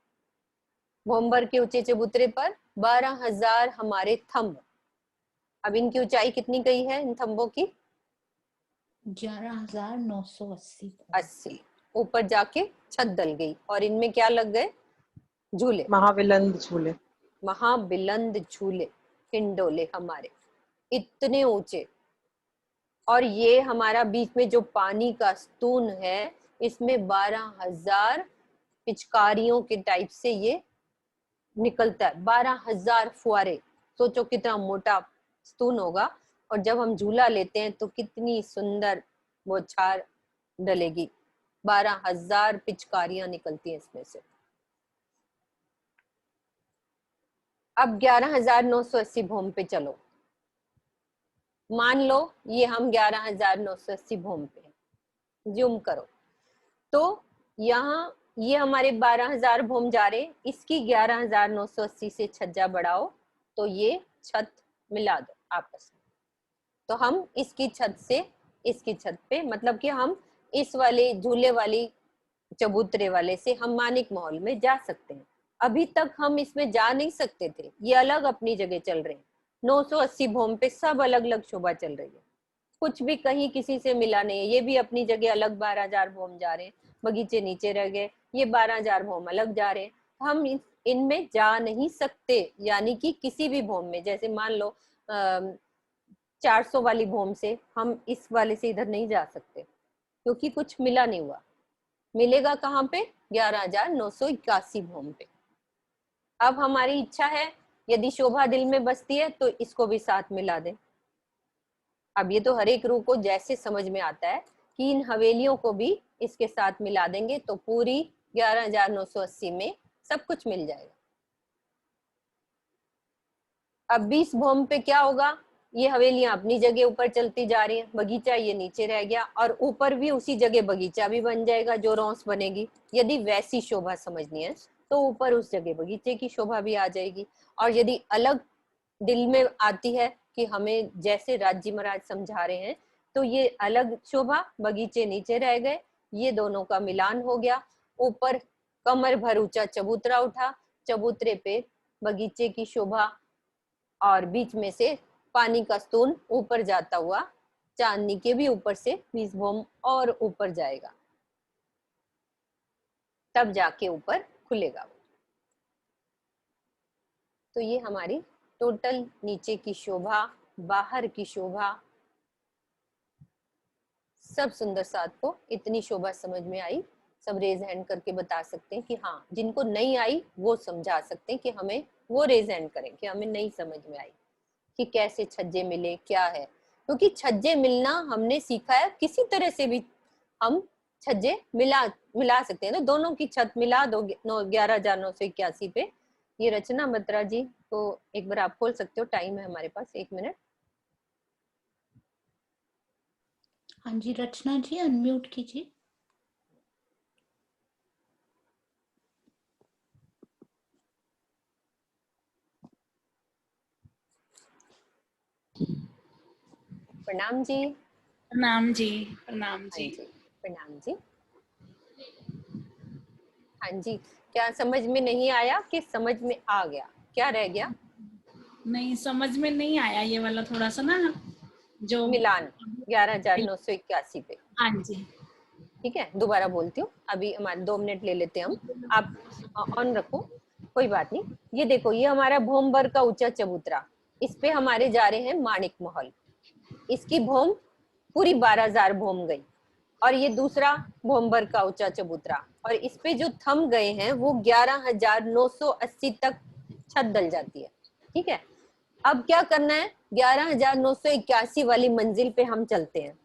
भोमभर के ऊंचे चबूतरे पर 12,000 हमारे थंब। अब इनकी ऊंचाई कितनी गई है इन थंबों की? 11,980। 80। ऊपर जाके छत डल गई और इनमें क्या लग गए? झूले, महाविलंद झूले। महाबिलंद झूले हिंडोले हमारे, इतने ऊंचे। और ये हमारा बीच में जो पानी का स्तून है, इसमें 12,000 पिचकारियों के टाइप से ये निकलता है, 12,000 फुहारे। सोचो कितना मोटा स्तून होगा, और जब हम झूला लेते हैं तो कितनी सुंदर बौछार डलेगी। 12,000 पिचकारियां निकलती हैं इसमें से। अब 11,980 भूम पे चलो। मान लो ये हम 11,980 भूम पे जूम करो, तो यहाँ ये हमारे 12,000 भूम जा रहे, इसकी 11,980 से छज्जा बढ़ाओ तो ये छत मिला दो आपस में। तो हम इसकी छत से इसकी छत पे, मतलब कि हम इस वाले झूले वाली चबूतरे वाले से हम मानिक महल में जा सकते हैं। अभी तक हम इसमें जा नहीं सकते थे, ये अलग अपनी जगह चल रहे हैं। 980 भूम पे सब अलग अलग शोभा चल रही है, कुछ भी कहीं किसी से मिला नहीं है। ये भी अपनी जगह अलग 12,000 भूम जा रहे हैं, बगीचे नीचे रह गए, ये 12,000 भूम अलग जा रहे हैं। हम इनमें जा नहीं सकते, यानी कि किसी भी भूम में, जैसे मान लो 400 वाली भूम से हम इस वाले से इधर नहीं जा सकते, क्योंकि कुछ मिला नहीं हुआ। मिलेगा कहाँ पे? 11,981 भूम पे। अब हमारी इच्छा है, यदि शोभा दिल में बसती है तो इसको भी साथ मिला दें। अब ये तो हर एक रूह को जैसे समझ में आता है कि इन हवेलियों को भी इसके साथ मिला देंगे तो पूरी 11,980 में सब कुछ मिल जाएगा। अब 20 भूम पे क्या होगा? ये हवेलियां अपनी जगह ऊपर चलती जा रही हैं, बगीचा ये नीचे रह गया, और ऊपर भी उसी जगह बगीचा भी बन जाएगा जो रौंस बनेगी। यदि वैसी शोभा समझनी है तो ऊपर उस जगह बगीचे की शोभा भी आ जाएगी। और यदि अलग दिल में आती है कि हमें जैसे राजी महाराज समझा रहे हैं, तो ये अलग शोभा, बगीचे नीचे रह गए, ये दोनों का मिलान हो गया। ऊपर कमर भर ऊंचा चबूतरा उठा, चबूतरे पे बगीचे की शोभा, और बीच में से पानी का स्तून ऊपर जाता हुआ चांदनी के भी ऊपर से 20 भूम और ऊपर जाएगा, तब जाके ऊपर खुलेगा वो। तो ये हमारी टोटल नीचे की शोभा, बाहर की शोभा, सब सुंदर साथ को इतनी शोभा समझ में आई। सब रेज हैंड करके बता सकते हैं कि हाँ, जिनको नहीं आई वो समझा सकते हैं कि हमें, वो रेज हैंड करें कि हमें नहीं समझ में आई कि कैसे छज्जे मिले, क्या है। क्योंकि छज्जे मिलना हमने सीखा है, किसी तरह से भी हम छज्जे मिला सकते हैं ना। दोनों की छत मिला दो 11,981 पे। ये रचना बत्रा जी को एक बार आप खोल सकते हो, टाइम है हमारे पास 1 मिनट। हाँ जी, रचना जी अनम्यूट कीजिए। प्रणाम जी। प्रणाम जी। प्रणाम हाँ जी। जी, प्रणाम जी। हाँ जी, क्या समझ में नहीं आया कि समझ में आ गया? क्या रह गया? नहीं समझ में नहीं आया ये वाला, थोड़ा सा ना जो मिलान 11,981 पे। हाँ जी। ठीक है, दोबारा बोलती हूँ, अभी हमारे 2 मिनट ले लेते हैं हम। आप ऑन रखो, कोई बात नहीं। ये देखो, ये हमारा भूमभर का ऊंचा चबूतरा, इस पे हमारे जा रहे हैं मानिक महल। इसकी भूम पूरी 12,000 भूम गई, और ये दूसरा भूमभर का ऊंचा चबूतरा, और इस पे जो थम गए हैं वो 11,980 तक छत डल जाती है। ठीक है, अब क्या करना है? 11,981 वाली मंजिल पे हम चलते हैं,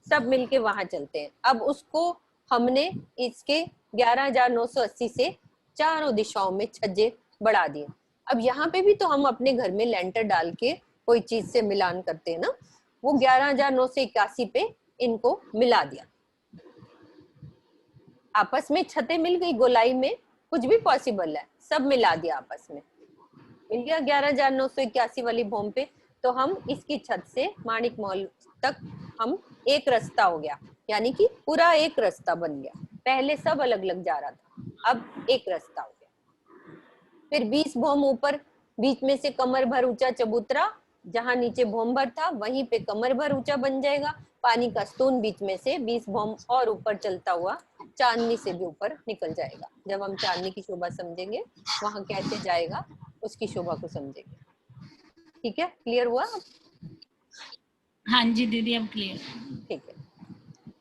सब मिलके वहां चलते हैं। अब उसको हमने इसके 11,980 से चारों दिशाओं में छज्जे बढ़ा दिए। अब यहाँ पे भी तो हम अपने घर में लेंटर डाल के कोई चीज से मिलान करते हैं ना, वो 11,981 पे इनको मिला दिया। आपस में छतें मिल गई, गोलाई में कुछ भी पॉसिबल है, सब मिला दिया आपस में, मिल गया 11,981 वाली भूम पे। तो हम इसकी छत से मानिक महल तक हम एक रास्ता हो गया, यानी कि पूरा एक रास्ता बन गया। पहले सब अलग अलग जा रहा था, अब एक रास्ता हो गया। फिर 20 भूम ऊपर, बीच में से कमर भर ऊंचा चबूतरा, जहां नीचे भूम भर था वहीं पे कमर भर ऊंचा बन जाएगा। पानी का स्तून बीच में से 20 भूम और ऊपर चलता हुआ चांदनी से भी ऊपर निकल जाएगा। जब हम चांदनी की शोभा समझेंगे वहां कैसे जाएगा उसकी शोभा को समझेंगे। ठीक है, क्लियर हुआ? हाँ जी दीदी अब क्लियर। ठीक है,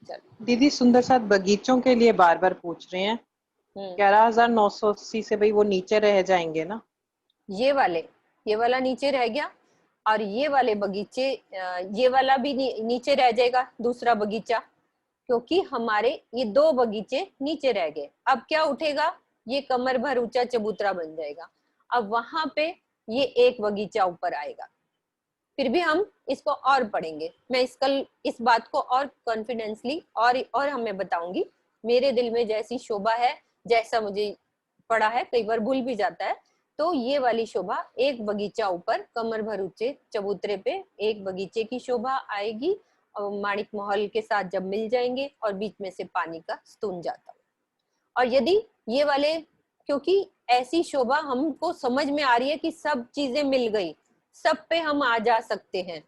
चलो। दीदी सुंदर साथ बगीचों के लिए बार बार पूछ रहे हैं। 11,980 से भाई वो नीचे रह जाएंगे ना? ये वाला नीचे रह गया, और ये वाले बगीचे, ये वाला भी नीचे रह जाएगा, दूसरा बगीचा, क्योंकि हमारे ये 2 बगीचे नीचे रह गए। अब क्या उठेगा? ये कमर भर ऊंचा चबूतरा बन जाएगा। अब वहां पे ये 1 बगीचा ऊपर आएगा। फिर भी हम इसको और पढ़ेंगे, मैं इस बात को और कॉन्फिडेंसली और हमें बताऊंगी। मेरे दिल में जैसी शोभा है, जैसा मुझे पढ़ा है, कई बार भूल भी जाता है, तो ये वाली शोभा 1 बगीचा ऊपर कमर भर ऊंचे चबूतरे पे 1 बगीचे की शोभा आएगी, और माणिक महल के साथ जब मिल जाएंगे और बीच में से पानी का स्तून जाता है। और यदि ये वाले, क्योंकि ऐसी शोभा हमको समझ में आ रही है कि सब चीजें मिल गई, सब पे हम आ जा सकते हैं,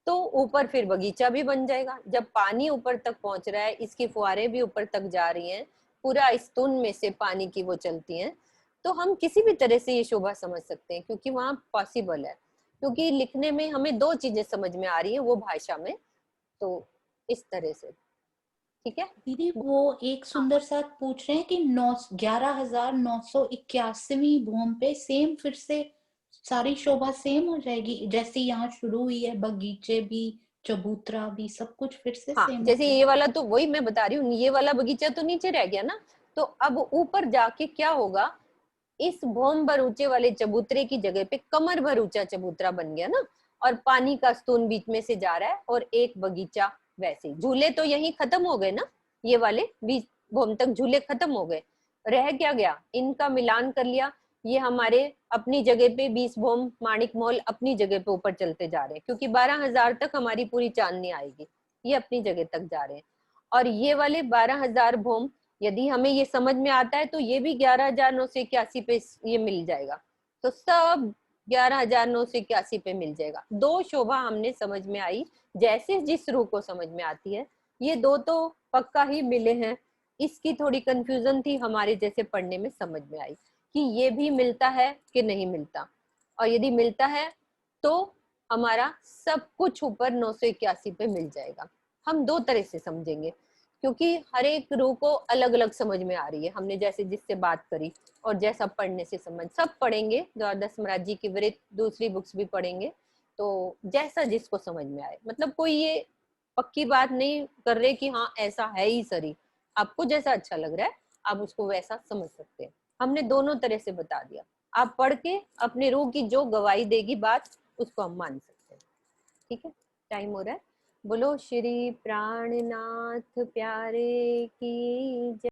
तो ऊपर फिर बगीचा भी बन जाएगा। जब पानी ऊपर तक पहुंच रहा है, इसकी फुहारें भी ऊपर तक जा रही हैं, पूरा स्तून में से पानी की वो चलती हैं, तो हम किसी भी तरह से ये शोभा समझ सकते हैं, क्योंकि वहां पॉसिबल है। क्योंकि लिखने में हमें 2 चीजें समझ में आ रही है, वो भाषा में, तो इस तरह से। ठीक है दीदी वो एक सुंदर साथ पूछ रहे हैं कि 11,981वीं भूमि पे सेम फिर से सारी शोभा सेम हो जाएगी, जैसे यहाँ शुरू हुई है, बगीचे भी, चबूतरा भी, सब कुछ फिर से हाँ, सेम जैसे ये वाला, तो वही मैं बता रही हूँ, ये वाला बगीचा तो नीचे रह गया ना, तो अब ऊपर जाके क्या होगा, इस भौम भर ऊंचे वाले चबूतरे की जगह पे कमर भर ऊंचा चबूतरा बन गया ना, और पानी का स्तून बीच में से जा रहा है, और 1 बगीचा वैसे। झूले तो यही खत्म हो गए ना, ये वाले 20 भौम तक झूले खत्म हो गए, रह क्या गया, इनका मिलान कर लिया। ये हमारे अपनी जगह पे 20 भौम माणिक महल अपनी जगह पे ऊपर चलते जा रहे हैं, क्योंकि 12,000 तक हमारी पूरी चांदनी आएगी, ये अपनी जगह तक जा रहे हैं। और ये वाले 12,000 भौम, यदि हमें ये समझ में आता है, तो ये भी 11,981 पे ये मिल जाएगा, तो सब 11,981 पे मिल जाएगा। 2 शोभा हमने समझ में आई, जैसे जिस रूह को समझ में आती है। ये 2 तो पक्का ही मिले हैं, इसकी थोड़ी कंफ्यूजन थी, हमारे जैसे पढ़ने में समझ में आई कि ये भी मिलता है कि नहीं मिलता, और यदि मिलता है तो हमारा सब कुछ ऊपर 981 पे मिल जाएगा। हम 2 तरह से समझेंगे, क्योंकि हर एक रूह को अलग अलग समझ में आ रही है। हमने जैसे जिससे बात करी और जैसा पढ़ने से समझ, सब पढ़ेंगे, द्वारदास महाराज जी की वृत्त दूसरी बुक्स भी पढ़ेंगे, तो जैसा जिसको समझ में आए। मतलब कोई ये पक्की बात नहीं कर रहे कि हाँ ऐसा है ही सही, आपको जैसा अच्छा लग रहा है आप उसको वैसा समझ सकते हैं। हमने दोनों तरह से बता दिया, आप पढ़ के अपने रूह की जो गवाही देगी बात, उसको हम मान सकते हैं। ठीक है, टाइम हो रहा है। बोलो श्री प्राणनाथ प्यारे की जय।